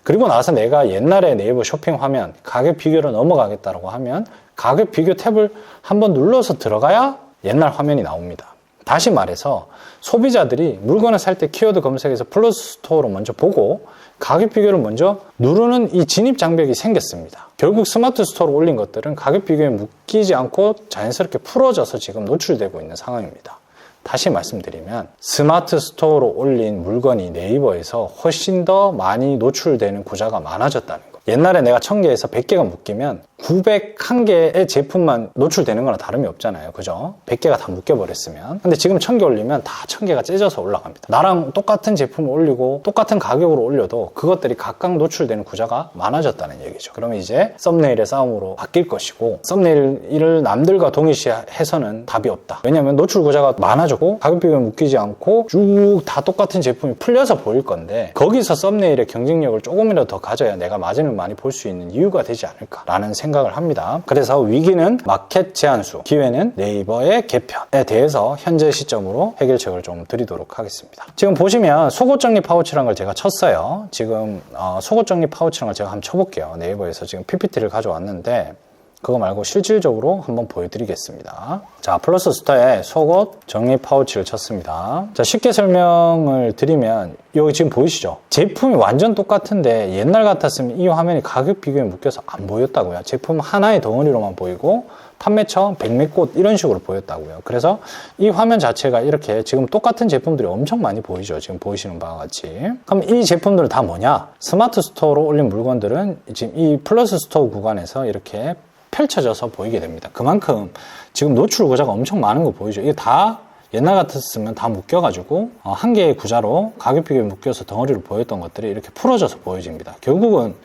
그리고 나서 내가 옛날에 네이버 쇼핑 화면 가격 비교로 넘어가겠다고 하면 가격 비교 탭을 한번 눌러서 들어가야 옛날 화면이 나옵니다. 다시 말해서 소비자들이 물건을 살 때 키워드 검색에서 플러스 스토어로 먼저 보고 가격 비교를 먼저 누르는 이 진입 장벽이 생겼습니다. 결국 스마트 스토어로 올린 것들은 가격 비교에 묶이지 않고 자연스럽게 풀어져서 지금 노출되고 있는 상황입니다. 다시 말씀드리면 스마트 스토어로 올린 물건이 네이버에서 훨씬 더 많이 노출되는 구자가 많아졌다는 거. 옛날에 내가 1000개에서 100개가 묶이면 901개의 제품만 노출되는 거나 다름이 없잖아요. 그죠? 100개가 다 묶여버렸으면. 근데 지금 1000개 올리면 다 1000개가 째져서 올라갑니다. 나랑 똑같은 제품을 올리고 똑같은 가격으로 올려도 그것들이 각각 노출되는 구자가 많아졌다는 얘기죠. 그러면 이제 썸네일의 싸움으로 바뀔 것이고 썸네일을 남들과 동일시해서는 답이 없다. 왜냐하면 노출 구자가 많아졌고 가격 비교에 묶이지 않고 쭉 다 똑같은 제품이 풀려서 보일 건데 거기서 썸네일의 경쟁력을 조금이라도 더 가져야 내가 마진을 많이 볼 수 있는 이유가 되지 않을까라는 생각을 합니다. 그래서 위기는 마켓 제한수, 기회는 네이버의 개편에 대해서 현재 시점으로 해결책을 좀 드리도록 하겠습니다. 지금 보시면 속옷 정리 파우치라는 걸 제가 쳤어요. 지금 속옷 정리 파우치라는 걸 제가 한번 쳐볼게요. 네이버에서 지금 PPT를 가져왔는데 그거 말고 실질적으로 한번 보여드리겠습니다. 자, 플러스 스토어에 속옷 정리 파우치를 쳤습니다. 자, 쉽게 설명을 드리면 여기 지금 보이시죠? 제품이 완전 똑같은데 옛날 같았으면 이 화면이 가격 비교에 묶여서 안 보였다고요. 제품 하나의 덩어리로만 보이고 판매처, 백매꽃 이런 식으로 보였다고요. 그래서 이 화면 자체가 이렇게 지금 똑같은 제품들이 엄청 많이 보이죠. 지금 보이시는 바와 같이. 그럼 이 제품들은 다 뭐냐? 스마트 스토어로 올린 물건들은 지금 이 플러스 스토어 구간에서 이렇게 펼쳐져서 보이게 됩니다. 그만큼 지금 노출 구자가 엄청 많은 거 보이죠? 이게 다 옛날 같았으면 다 묶여가지고 한 개의 구자로 가격 비교에 묶여서 덩어리로 보였던 것들이 이렇게 풀어져서 보여집니다. 결국은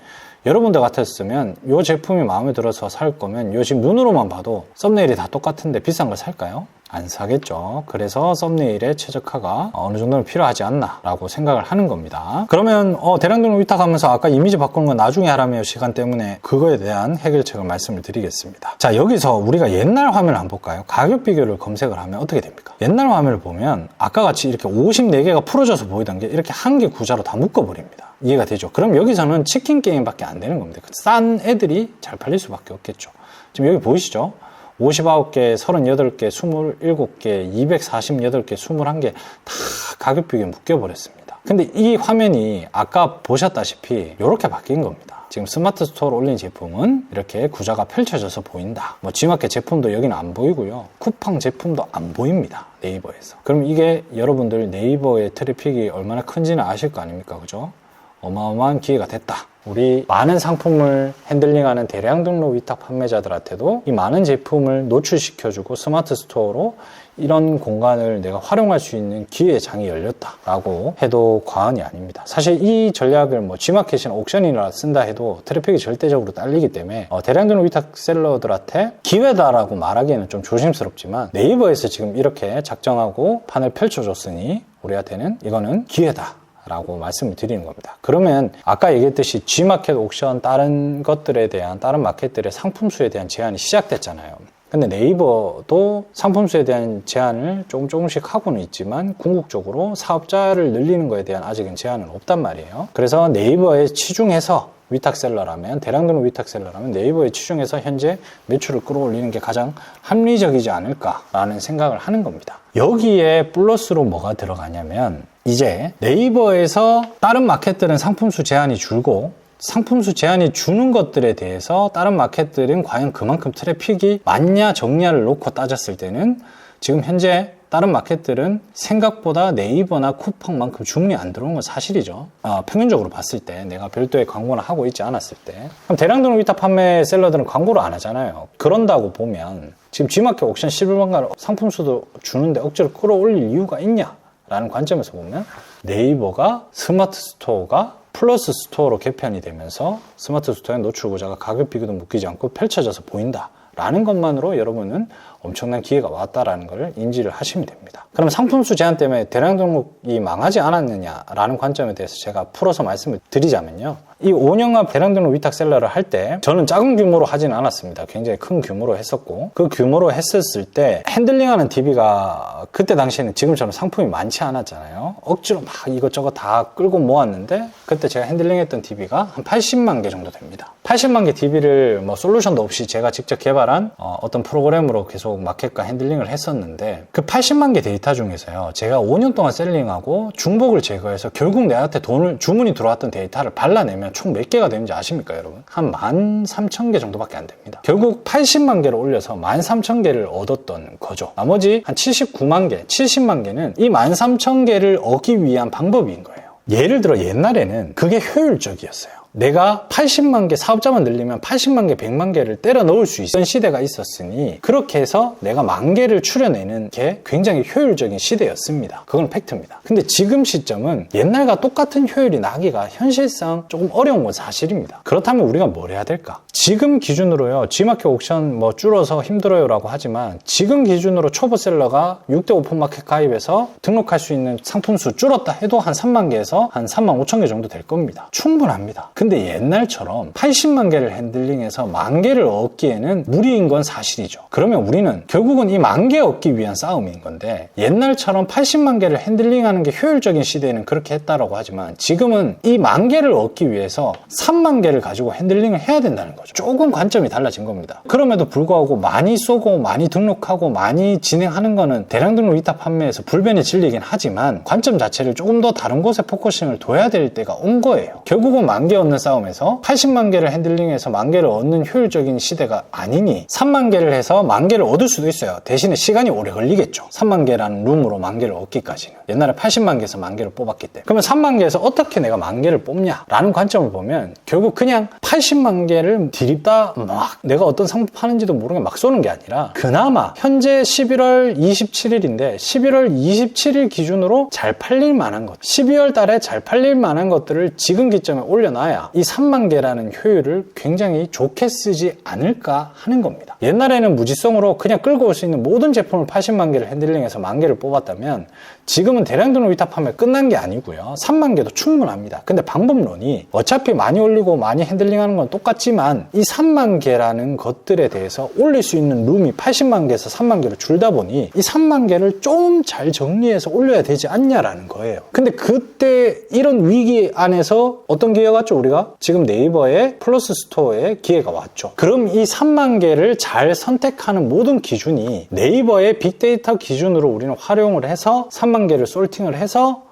여러분들 같았으면 이 제품이 마음에 들어서 살 거면 이 지금 눈으로만 봐도 썸네일이 다 똑같은데 비싼 걸 살까요? 안 사겠죠. 그래서 썸네일의 최적화가 어느 정도는 필요하지 않나 라고 생각을 하는 겁니다. 그러면 대량 등록 위탁하면서 아까 이미지 바꾸는 건 나중에 하라며 시간 때문에 그거에 대한 해결책을 말씀을 드리겠습니다. 자, 여기서 우리가 옛날 화면을 한번 볼까요? 가격 비교를 검색을 하면 어떻게 됩니까? 옛날 화면을 보면 아까 같이 이렇게 54개가 풀어져서 보이던 게 이렇게 한 개 구자로 다 묶어버립니다. 이해가 되죠? 그럼 여기서는 치킨 게임밖에 안 되는 겁니다. 싼 애들이 잘 팔릴 수밖에 없겠죠. 지금 여기 보이시죠? 59개, 38개, 27개, 248개, 21개 다 가격 비교에 묶여버렸습니다. 근데 이 화면이 아까 보셨다시피 이렇게 바뀐 겁니다. 지금 스마트 스토어로 올린 제품은 이렇게 구자가 펼쳐져서 보인다. 뭐 G마켓 제품도 여기는 안 보이고요. 쿠팡 제품도 안 보입니다. 네이버에서. 그럼 이게 여러분들 네이버의 트래픽이 얼마나 큰지는 아실 거 아닙니까? 그죠? 어마어마한 기회가 됐다. 우리 많은 상품을 핸들링하는 대량 등록 위탁 판매자들한테도 이 많은 제품을 노출시켜주고 스마트 스토어로 이런 공간을 내가 활용할 수 있는 기회의 장이 열렸다라고 해도 과언이 아닙니다. 사실 이 전략을 뭐 G마켓이나 옥션이나 쓴다 해도 트래픽이 절대적으로 딸리기 때문에 대량 등록 위탁 셀러들한테 기회다라고 말하기에는 좀 조심스럽지만 네이버에서 지금 이렇게 작정하고 판을 펼쳐줬으니 우리한테는 이거는 기회다 라고 말씀을 드리는 겁니다. 그러면 아까 얘기했듯이 G마켓, 옥션, 다른 것들에 대한 다른 마켓들의 상품수에 대한 제한이 시작됐잖아요. 근데 네이버도 상품수에 대한 제한을 조금씩 하고는 있지만 궁극적으로 사업자를 늘리는 거에 대한 아직은 제한은 없단 말이에요. 그래서 네이버에 치중해서 위탁셀러라면, 대량 등록 위탁셀러라면 네이버에 치중해서 현재 매출을 끌어올리는 게 가장 합리적이지 않을까라는 생각을 하는 겁니다. 여기에 플러스로 뭐가 들어가냐면 이제 네이버에서 다른 마켓들은 상품수 제한이 줄고 상품수 제한이 주는 것들에 대해서 다른 마켓들은 과연 그만큼 트래픽이 많냐 적냐를 놓고 따졌을 때는 지금 현재 다른 마켓들은 생각보다 네이버나 쿠팡만큼 주문이 안 들어오는 건 사실이죠. 평균적으로 봤을 때 내가 별도의 광고를 하고 있지 않았을 때. 그럼 대량 등록 위탁 판매 셀러들은 광고를 안 하잖아요. 그런다고 보면 지금 G마켓 옥션 11번가를 상품수도 주는데 억지로 끌어올릴 이유가 있냐라는 관점에서 보면 네이버가 스마트 스토어가 플러스 스토어로 개편이 되면서 스마트 스토어의 노출 구조가 가격 비교도 묶이지 않고 펼쳐져서 보인다라는 것만으로 여러분은 엄청난 기회가 왔다라는 걸 인지를 하시면 됩니다. 그럼 상품수 제한 때문에 대량 등록이 망하지 않았느냐라는 관점에 대해서 제가 풀어서 말씀을 드리자면요. 이 5년간 대량 등록 위탁 셀러를 할 때 저는 작은 규모로 하지는 않았습니다. 굉장히 큰 규모로 했었고 그 규모로 했었을 때 핸들링하는 DB가 그때 당시에는 지금처럼 상품이 많지 않았잖아요. 억지로 막 이것저것 다 끌고 모았는데 그때 제가 핸들링했던 DB가 한 80만 개 정도 됩니다. 80만 개 DB를 뭐 솔루션도 없이 제가 직접 개발한 어떤 프로그램으로 계속 마켓과 핸들링을 했었는데 그 80만 개 데이터 중에서요. 제가 5년 동안 셀링하고 중복을 제거해서 결국 내한테 주문이 들어왔던 데이터를 발라내면 총 몇 개가 되는지 아십니까, 여러분? 한 13,000개 정도밖에 안 됩니다. 결국 80만 개를 올려서 13,000개를 얻었던 거죠. 나머지 한 79만 개, 70만 개는 이 13,000개를 얻기 위한 방법인 거예요. 예를 들어 옛날에는 그게 효율적이었어요. 내가 80만 개 사업자만 늘리면 80만 개, 100만 개를 때려 넣을 수 있던 시대가 있었으니 그렇게 해서 내가 10,000개를 추려내는 게 굉장히 효율적인 시대였습니다. 그건 팩트입니다. 근데 지금 시점은 옛날과 똑같은 효율이 나기가 현실상 조금 어려운 건 사실입니다. 그렇다면 우리가 뭘 해야 될까? 지금 기준으로요. G마켓 옥션 뭐 줄어서 힘들어요라고 하지만 지금 기준으로 초보 셀러가 6대 오픈마켓 가입해서 등록할 수 있는 상품수 줄었다 해도 한 3만 개에서 한 3만 5천 개 정도 될 겁니다. 충분합니다. 근데 옛날처럼 80만 개를 핸들링해서 10,000개를 얻기에는 무리인 건 사실이죠. 그러면 우리는 결국은 이 10,000개 얻기 위한 싸움인 건데 옛날처럼 80만 개를 핸들링하는 게 효율적인 시대에는 그렇게 했다라고 하지만 지금은 이 10,000개를 얻기 위해서 3만 개를 가지고 핸들링을 해야 된다는 거죠. 조금 관점이 달라진 겁니다. 그럼에도 불구하고 많이 쏘고 많이 등록하고 많이 진행하는 거는 대량 등록 위탁 판매에서 불변의 진리이긴 하지만 관점 자체를 조금 더 다른 곳에 포커싱을 둬야 될 때가 온 거예요. 결국은 10,000개 얻는 싸움에서 80만 개를 핸들링해서 10,000개를 얻는 효율적인 시대가 아니니 3만 개를 해서 10,000개를 얻을 수도 있어요. 대신에 시간이 오래 걸리겠죠. 3만 개라는 룸으로 10,000개를 얻기까지는. 옛날에 80만 개에서 10,000개를 뽑았기 때문에. 그러면 3만 개에서 어떻게 내가 10,000개를 뽑냐라는 관점을 보면 결국 그냥 80만 개를 디립다 막 내가 어떤 상품 파는지도 모르게 막 쏘는 게 아니라 그나마 현재 11월 27일인데 11월 27일 기준으로 잘 팔릴 만한 것 12월 달에 잘 팔릴 만한 것들을 지금 기점에 올려놔야 이 3만 개라는 효율을 굉장히 좋게 쓰지 않을까 하는 겁니다. 옛날에는 무지성으로 그냥 끌고 올 수 있는 모든 제품을 80만 개를 핸들링해서 10,000개를 뽑았다면 지금은 대량 등록 위탁 판매 끝난 게 아니고요. 3만 개도 충분합니다. 근데 방법론이 어차피 많이 올리고 많이 핸들링하는 건 똑같지만 이 3만 개라는 것들에 대해서 올릴 수 있는 룸이 80만 개에서 3만 개로 줄다 보니 이 3만 개를 좀 잘 정리해서 올려야 되지 않냐라는 거예요. 근데 그때 이런 위기 안에서 어떤 기회가 왔죠? 우리가 지금 네이버의 플러스 스토어에 기회가 왔죠. 그럼 이 3만 개를 잘 선택하는 모든 기준이 네이버의 빅데이터 기준으로 우리는 활용을 해서 3만 개를 솔팅을 해서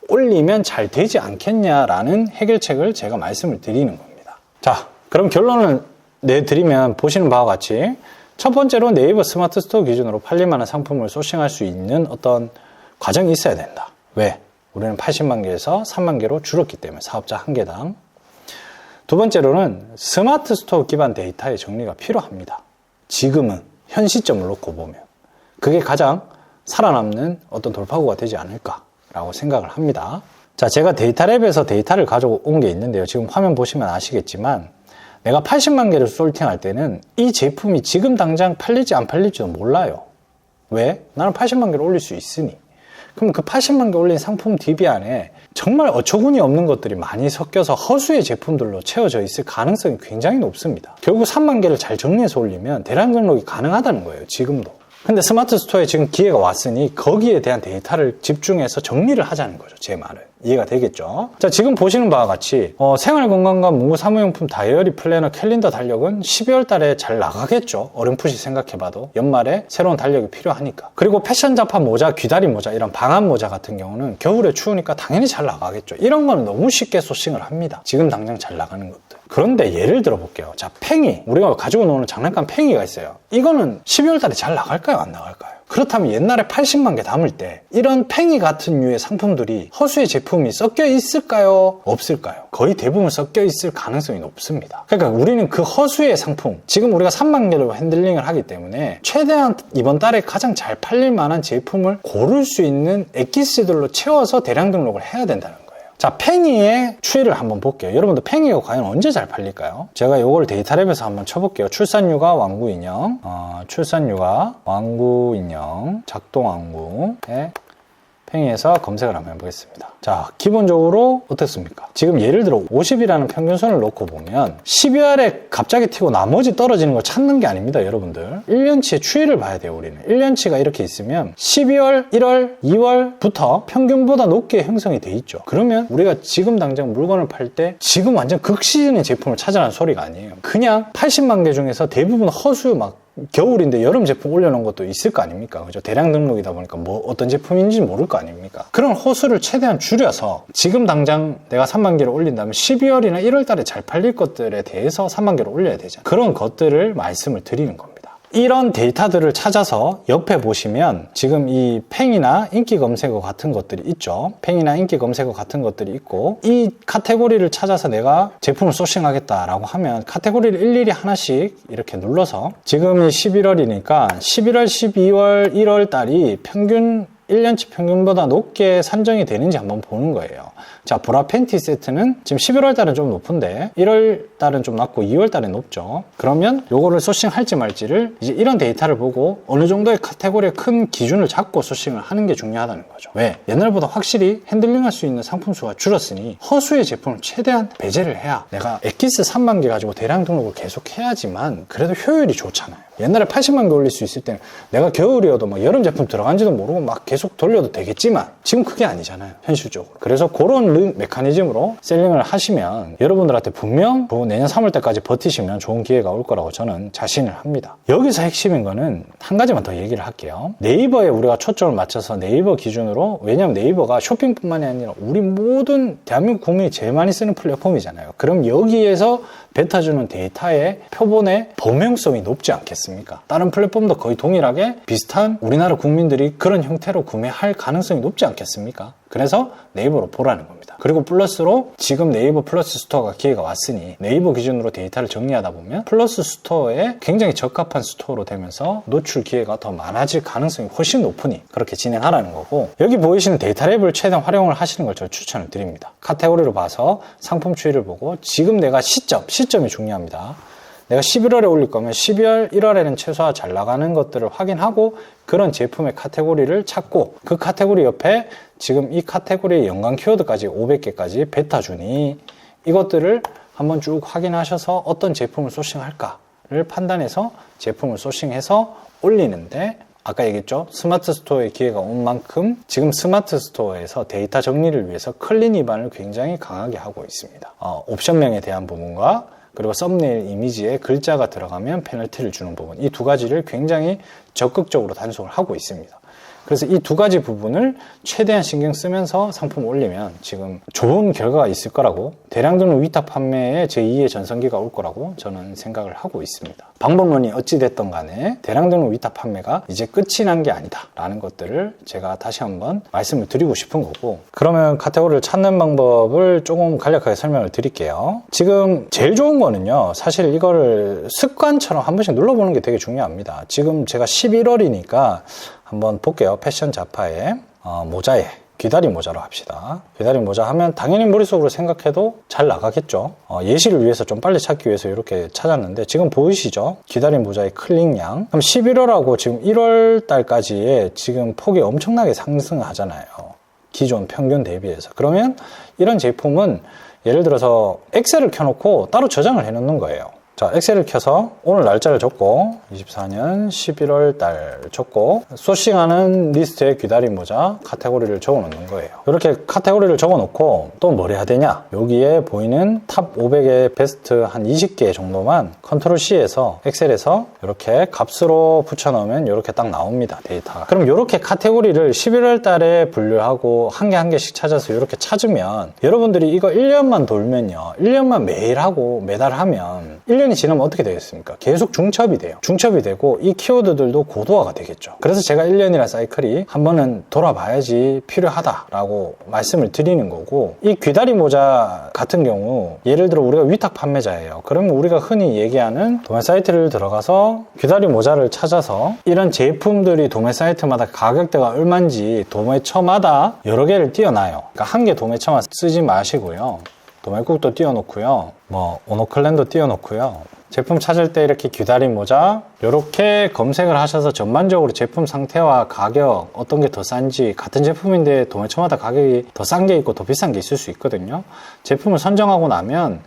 올리면 잘 되지 않겠냐라는 해결책을 제가 말씀을 드리는 겁니다. 자, 그럼 결론을 내드리면 보시는 바와 같이 첫 번째로 네이버 스마트 스토어 기준으로 팔릴만한 상품을 소싱할 수 있는 어떤 과정이 있어야 된다. 왜? 우리는 80만 개에서 3만 개로 줄었기 때문에 사업자 한 개당. 두 번째로는 스마트 스토어 기반 데이터의 정리가 필요합니다. 지금은 현 시점을 놓고 보면 그게 가장 살아남는 어떤 돌파구가 되지 않을까라고 생각을 합니다. 자, 제가 데이터랩에서 데이터를 가져온 게 있는데요. 지금 화면 보시면 아시겠지만 내가 80만 개를 솔팅할 때는 이 제품이 지금 당장 팔릴지 안 팔릴지도 몰라요. 왜? 나는 80만 개를 올릴 수 있으니. 그럼 그 80만 개 올린 상품 DB 안에 정말 어처구니 없는 것들이 많이 섞여서 허수의 제품들로 채워져 있을 가능성이 굉장히 높습니다. 결국 3만 개를 잘 정리해서 올리면 대량 등록이 가능하다는 거예요. 지금도. 근데 스마트 스토어에 지금 기회가 왔으니 거기에 대한 데이터를 집중해서 정리를 하자는 거죠. 제 말은. 이해가 되겠죠? 자, 지금 보시는 바와 같이 생활건강과 문구 사무용품 다이어리 플래너 캘린더 달력은 12월 달에 잘 나가겠죠. 어렴풋이 생각해봐도 연말에 새로운 달력이 필요하니까. 그리고 패션 잡화 모자, 귀다리 모자, 이런 방한 모자 같은 경우는 겨울에 추우니까 당연히 잘 나가겠죠. 이런 거는 너무 쉽게 소싱을 합니다. 지금 당장 잘 나가는 것들. 그런데 예를 들어 볼게요. 자, 팽이, 우리가 가지고 노는 장난감 팽이가 있어요. 이거는 12월 달에 잘 나갈까요? 안 나갈까요? 그렇다면 옛날에 80만 개 담을 때 이런 팽이 같은 류의 상품들이 허수의 제품이 섞여 있을까요? 없을까요? 거의 대부분 섞여 있을 가능성이 높습니다. 그러니까 우리는 그 허수의 상품, 지금 우리가 3만 개로 핸들링을 하기 때문에 최대한 이번 달에 가장 잘 팔릴 만한 제품을 고를 수 있는 엑기스들로 채워서 대량 등록을 해야 된다는 거예요. 자, 팽이의 추이를 한번 볼게요. 여러분들 팽이가 과연 언제 잘 팔릴까요? 제가 이걸 데이터랩에서 한번 쳐볼게요. 출산육아 왕구인형, 출산육아 왕구인형, 작동왕구의 팽이에서 검색을 한번 해보겠습니다. 자, 기본적으로 어떻습니까? 지금 예를 들어 50이라는 평균선을 놓고 보면 12월에 갑자기 튀고 나머지 떨어지는 걸 찾는 게 아닙니다, 여러분들. 1년치의 추이를 봐야 돼요, 우리는. 1년치가 이렇게 있으면 12월, 1월, 2월부터 평균보다 높게 형성이 돼 있죠. 그러면 우리가 지금 당장 물건을 팔 때 지금 완전 극시즌의 제품을 찾으라는 소리가 아니에요. 그냥 80만 개 중에서 대부분 허수 겨울인데 여름 제품 올려놓은 것도 있을 거 아닙니까? 그죠? 대량 등록이다 보니까 어떤 제품인지 모를 거 아닙니까? 그런 호수를 최대한 줄여서 지금 당장 내가 3만 개를 올린다면 12월이나 1월 달에 잘 팔릴 것들에 대해서 3만 개를 올려야 되잖아요. 그런 것들을 말씀을 드리는 겁니다. 이런 데이터들을 찾아서 옆에 보시면 지금 이 팽이나 인기 검색어 같은 것들이 있죠. 팽이나 인기 검색어 같은 것들이 있고 이 카테고리를 찾아서 내가 제품을 소싱하겠다라고 하면 카테고리를 일일이 하나씩 이렇게 눌러서 지금이 11월이니까 11월, 12월, 1월 달이 평균 1년치 평균보다 높게 산정이 되는지 한번 보는 거예요. 자, 브라 팬티 세트는 지금 11월 달은 좀 높은데 1월 달은 좀 낮고 2월 달은 높죠. 그러면 요거를 소싱할지 말지를 이제 이런 데이터를 보고 어느 정도의 카테고리의 큰 기준을 잡고 소싱을 하는 게 중요하다는 거죠. 왜? 옛날보다 확실히 핸들링할 수 있는 상품 수가 줄었으니 허수의 제품을 최대한 배제를 해야 내가 엑기스 3만 개 가지고 대량 등록을 계속 해야지만 그래도 효율이 좋잖아요. 옛날에 80만 개 올릴 수 있을 때는 내가 겨울이어도 막 여름 제품 들어간지도 모르고 막 계속 돌려도 되겠지만 지금 그게 아니잖아요, 현실적으로. 그래서 그런 메커니즘으로 셀링을 하시면 여러분들한테 분명 내년 3월 때까지 버티시면 좋은 기회가 올 거라고 저는 자신을 합니다. 여기서 핵심인 거는 한 가지만 더 얘기를 할게요. 네이버에 우리가 초점을 맞춰서 네이버 기준으로, 왜냐하면 네이버가 쇼핑뿐만이 아니라 우리 모든 대한민국 국민이 제일 많이 쓰는 플랫폼이잖아요. 그럼 여기에서 뱉어주는 데이터의 표본의 범용성이 높지 않겠습니까? 다른 플랫폼도 거의 동일하게 비슷한 우리나라 국민들이 그런 형태로 구매할 가능성이 높지 않겠습니까? 그래서 네이버로 보라는 겁니다. 그리고 플러스로 지금 네이버 플러스 스토어가 기회가 왔으니 네이버 기준으로 데이터를 정리하다 보면 플러스 스토어에 굉장히 적합한 스토어로 되면서 노출 기회가 더 많아질 가능성이 훨씬 높으니 그렇게 진행하라는 거고, 여기 보이시는 데이터랩을 최대한 활용을 하시는 걸 저는 추천을 드립니다. 카테고리로 봐서 상품 추이를 보고 지금 내가 시점이 중요합니다. 내가 11월에 올릴 거면 12월, 1월에는 최소화 잘 나가는 것들을 확인하고 그런 제품의 카테고리를 찾고 그 카테고리 옆에 지금 이 카테고리의 연관 키워드까지 500개까지 뱉어주니 이것들을 한번 쭉 확인하셔서 어떤 제품을 소싱할까를 판단해서 제품을 소싱해서 올리는데, 아까 얘기했죠? 스마트 스토어의 기회가 온 만큼 지금 스마트 스토어에서 데이터 정리를 위해서 클린 위반을 굉장히 강하게 하고 있습니다. 옵션명에 대한 부분과 그리고 썸네일 이미지에 글자가 들어가면 페널티를 주는 부분, 이 두 가지를 굉장히 적극적으로 단속을 하고 있습니다. 그래서 이 두 가지 부분을 최대한 신경 쓰면서 상품을 올리면 지금 좋은 결과가 있을 거라고, 대량 등록 위탁 판매에 제2의 전성기가 올 거라고 저는 생각을 하고 있습니다. 방법론이 어찌됐든 간에 대량 등록 위탁 판매가 이제 끝이 난 게 아니다 라는 것들을 제가 다시 한번 말씀을 드리고 싶은 거고, 그러면 카테고리를 찾는 방법을 조금 간략하게 설명을 드릴게요. 지금 제일 좋은 거는요, 사실 이거를 습관처럼 한 번씩 눌러보는 게 되게 중요합니다. 지금 제가 11월이니까 한번 볼게요. 패션 자파에 모자에 귀다리 모자로 합시다. 귀다리 모자 하면 당연히 머릿속으로 생각해도 잘 나가겠죠. 예시를 위해서 좀 빨리 찾기 위해서 이렇게 찾았는데 지금 보이시죠? 귀다리 모자의 클릭량. 그럼 11월하고 지금 1월 달까지의 지금 폭이 엄청나게 상승하잖아요. 기존 평균 대비해서. 그러면 이런 제품은 예를 들어서 엑셀을 켜놓고 따로 저장을 해놓는 거예요. 자, 엑셀을 켜서 오늘 날짜를 적고 24년 11월 달 적고 소싱하는 리스트에 귀다리 모자 카테고리를 적어 놓는 거예요. 이렇게 카테고리를 적어 놓고 또 뭘 해야 되냐, 여기에 보이는 탑 500의 베스트 한 20개 정도만 컨트롤 C에서 엑셀에서 이렇게 값으로 붙여 넣으면 이렇게 딱 나옵니다, 데이터가. 그럼 이렇게 카테고리를 11월 달에 분류하고 한 개 한 개씩 찾아서 이렇게 찾으면 여러분들이 이거 1년만 돌면요, 1년만 매일 하고 매달 하면 1년이 지나면 어떻게 되겠습니까? 계속 중첩이 돼요. 중첩이 되고 이 키워드들도 고도화가 되겠죠. 그래서 제가 1년이라는 사이클이 한 번은 돌아봐야지 필요하다라고 말씀을 드리는 거고, 이 귀다리 모자 같은 경우 예를 들어 우리가 위탁 판매자예요. 그러면 우리가 흔히 얘기하는 도매 사이트를 들어가서 귀다리 모자를 찾아서 이런 제품들이 도매 사이트마다 가격대가 얼마인지 도매처마다 여러 개를 띄워놔요. 그러니까 한 개 도매처만 쓰지 마시고요. 도매국도 띄워놓고요, 뭐 오노클랜도 띄워놓고요, 제품 찾을 때 이렇게 귀다리 모자 이렇게 검색을 하셔서 전반적으로 제품 상태와 가격 어떤 게 더 싼지, 같은 제품인데 도매처마다 가격이 더 싼 게 있고 더 비싼 게 있을 수 있거든요. 제품을 선정하고 나면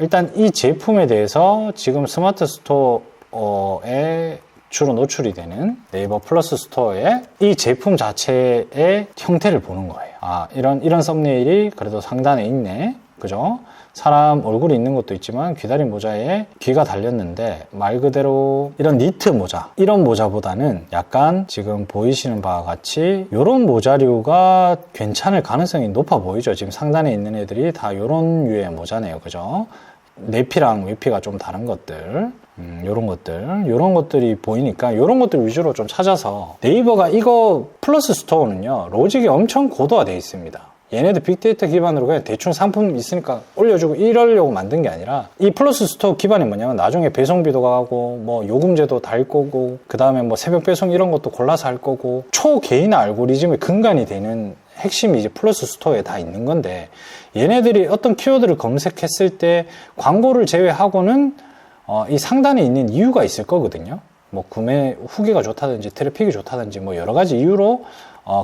일단 이 제품에 대해서 지금 스마트 스토어에 주로 노출이 되는 네이버 플러스 스토어에 이 제품 자체의 형태를 보는 거예요. 이런 썸네일이 그래도 상단에 있네, 그죠? 사람 얼굴이 있는 것도 있지만 귀다리 모자에 귀가 달렸는데 말 그대로 이런 니트 모자, 이런 모자보다는 약간 지금 보이시는 바와 같이 이런 모자류가 괜찮을 가능성이 높아 보이죠. 지금 상단에 있는 애들이 다 이런 류의 모자네요, 그죠? 내피랑 외피가 좀 다른 것들, 요런 것들이 보이니까 요런 것들 위주로 좀 찾아서, 네이버가 이거 플러스 스토어는요, 로직이 엄청 고도화되어 있습니다. 얘네들 빅데이터 기반으로 그냥 대충 상품 있으니까 올려주고 이러려고 만든 게 아니라, 이 플러스 스토어 기반이 뭐냐면 나중에 배송비도 가고 뭐 요금제도 달 거고, 그 다음에 뭐 새벽 배송 이런 것도 골라서 할 거고, 초개인 알고리즘의 근간이 되는 핵심이 이제 플러스 스토어에 다 있는 건데, 얘네들이 어떤 키워드를 검색했을 때 광고를 제외하고는 이 상단에 있는 이유가 있을 거거든요. 뭐 구매 후기가 좋다든지 트래픽이 좋다든지 뭐 여러 가지 이유로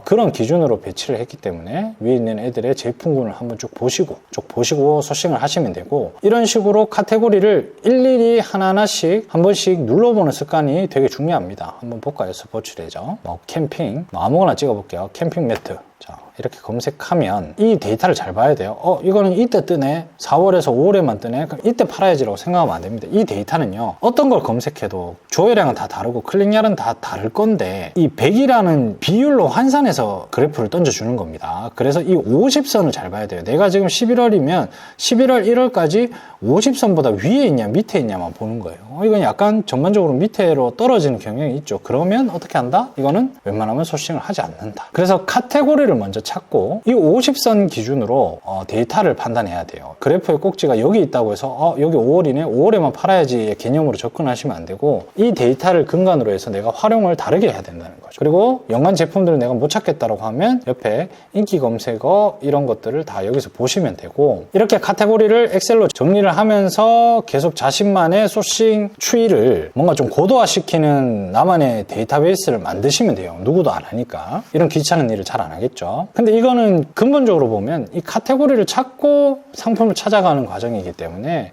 그런 기준으로 배치를 했기 때문에 위에 있는 애들의 제품군을 한번 쭉 보시고 소싱을 하시면 되고, 이런 식으로 카테고리를 일일이 하나하나씩 한 번씩 눌러보는 습관이 되게 중요합니다. 한번 볼까요? 스포츠 레저, 캠핑, 아무거나 찍어볼게요. 캠핑 매트. 자, 이렇게 검색하면 이 데이터를 잘 봐야 돼요. 이거는 이때 뜨네, 4월에서 5월에만 뜨네, 그럼 이때 팔아야지라고 생각하면 안 됩니다. 이 데이터는요, 어떤 걸 검색해도 조회량은 다 다르고 클릭량은 다 다를 건데, 이 100이라는 비율로 환산해서 그래프를 던져주는 겁니다. 그래서 이 50선을 잘 봐야 돼요. 내가 지금 11월이면 11월 1월까지 50선보다 위에 있냐 밑에 있냐만 보는 거예요. 이건 약간 전반적으로 밑으로 떨어지는 경향이 있죠. 그러면 어떻게 한다? 이거는 웬만하면 소싱을 하지 않는다. 그래서 카테고리를 먼저 찾고 이 50선 기준으로 데이터를 판단해야 돼요. 그래프의 꼭지가 여기 있다고 해서 여기 5월이네, 5월에만 팔아야지 개념으로 접근하시면 안 되고, 이 데이터를 근간으로 해서 내가 활용을 다르게 해야 된다는 거죠. 그리고 연관 제품들을 내가 못 찾겠다고 하면 옆에 인기 검색어 이런 것들을 다 여기서 보시면 되고, 이렇게 카테고리를 엑셀로 정리를 하면서 계속 자신만의 소싱 추이를 뭔가 좀 고도화시키는 나만의 데이터베이스를 만드시면 돼요. 누구도 안 하니까. 이런 귀찮은 일을 잘 안 하겠죠. 근데 이거는 근본적으로 보면 이 카테고리를 찾고 상품을 찾아가는 과정이기 때문에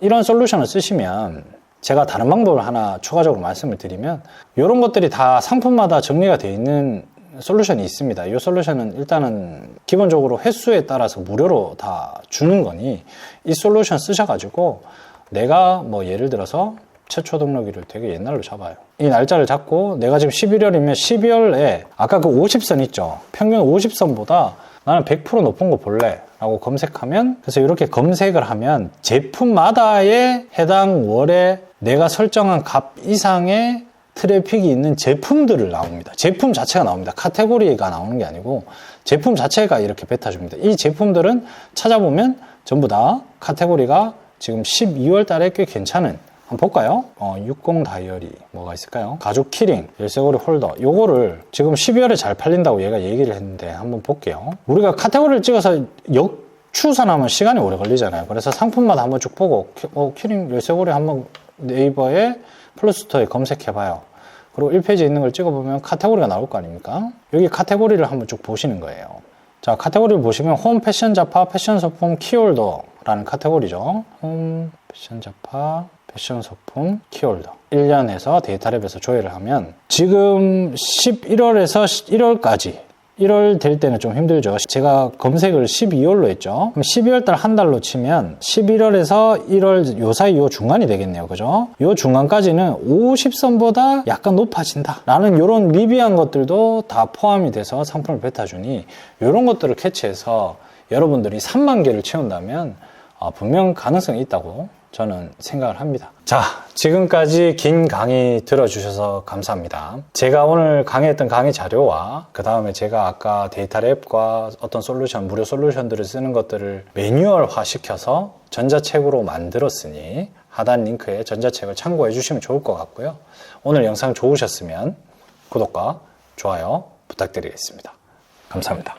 이런 솔루션을 쓰시면, 제가 다른 방법을 하나 추가적으로 말씀을 드리면, 이런 것들이 다 상품마다 정리가 되어 있는 솔루션이 있습니다. 이 솔루션은 일단은 기본적으로 횟수에 따라서 무료로 다 주는 거니, 이 솔루션 쓰셔가지고 내가 뭐 예를 들어서 최초 등록일을 되게 옛날로 잡아요. 이 날짜를 잡고 내가 지금 11월이면 12월에 아까 그 50선 있죠? 평균 50선보다 나는 100% 높은 거 볼래 라고 검색하면, 그래서 이렇게 검색을 하면 제품마다의 해당 월에 내가 설정한 값 이상의 트래픽이 있는 제품들을 나옵니다. 제품 자체가 나옵니다. 카테고리가 나오는 게 아니고 제품 자체가 이렇게 뱉어줍니다. 이 제품들은 찾아보면 전부 다 카테고리가 지금 12월 달에 꽤 괜찮은, 한번 볼까요? 60 다이어리 뭐가 있을까요? 가죽 키링, 열쇠고리 홀더, 요거를 지금 12월에 잘 팔린다고 얘가 얘기를 했는데 한번 볼게요. 우리가 카테고리를 찍어서 역추산하면 시간이 오래 걸리잖아요. 그래서 상품마다 한번 쭉 보고 키링 열쇠고리 한번 네이버에 플러스스토어에 검색해봐요. 그리고 1페이지에 있는 걸 찍어보면 카테고리가 나올 거 아닙니까? 여기 카테고리를 한번 쭉 보시는 거예요. 자, 카테고리를 보시면 홈 패션 잡화, 패션 소품, 키홀더라는 카테고리죠. 홈 패션 잡화, 패션 소품, 키홀더. 1년에서 데이터랩에서 조회를 하면 지금 11월에서 1월까지, 1월 될 때는 좀 힘들죠. 제가 검색을 12월로 했죠. 그럼 12월 달 한 달로 치면 11월에서 1월 요 사이 요 중간이 되겠네요. 그죠? 요 중간까지는 50선보다 약간 높아진다 라는 요런 미비한 것들도 다 포함이 돼서 상품을 뱉어주니 요런 것들을 캐치해서 여러분들이 3만 개를 채운다면 분명 가능성이 있다고 저는 생각을 합니다. 자, 지금까지 긴 강의 들어주셔서 감사합니다. 제가 오늘 강의했던 강의 자료와 그 다음에 제가 아까 데이터랩과 어떤 솔루션, 무료 솔루션들을 쓰는 것들을 매뉴얼화 시켜서 전자책으로 만들었으니 하단 링크에 전자책을 참고해 주시면 좋을 것 같고요. 오늘 영상 좋으셨으면 구독과 좋아요 부탁드리겠습니다. 감사합니다.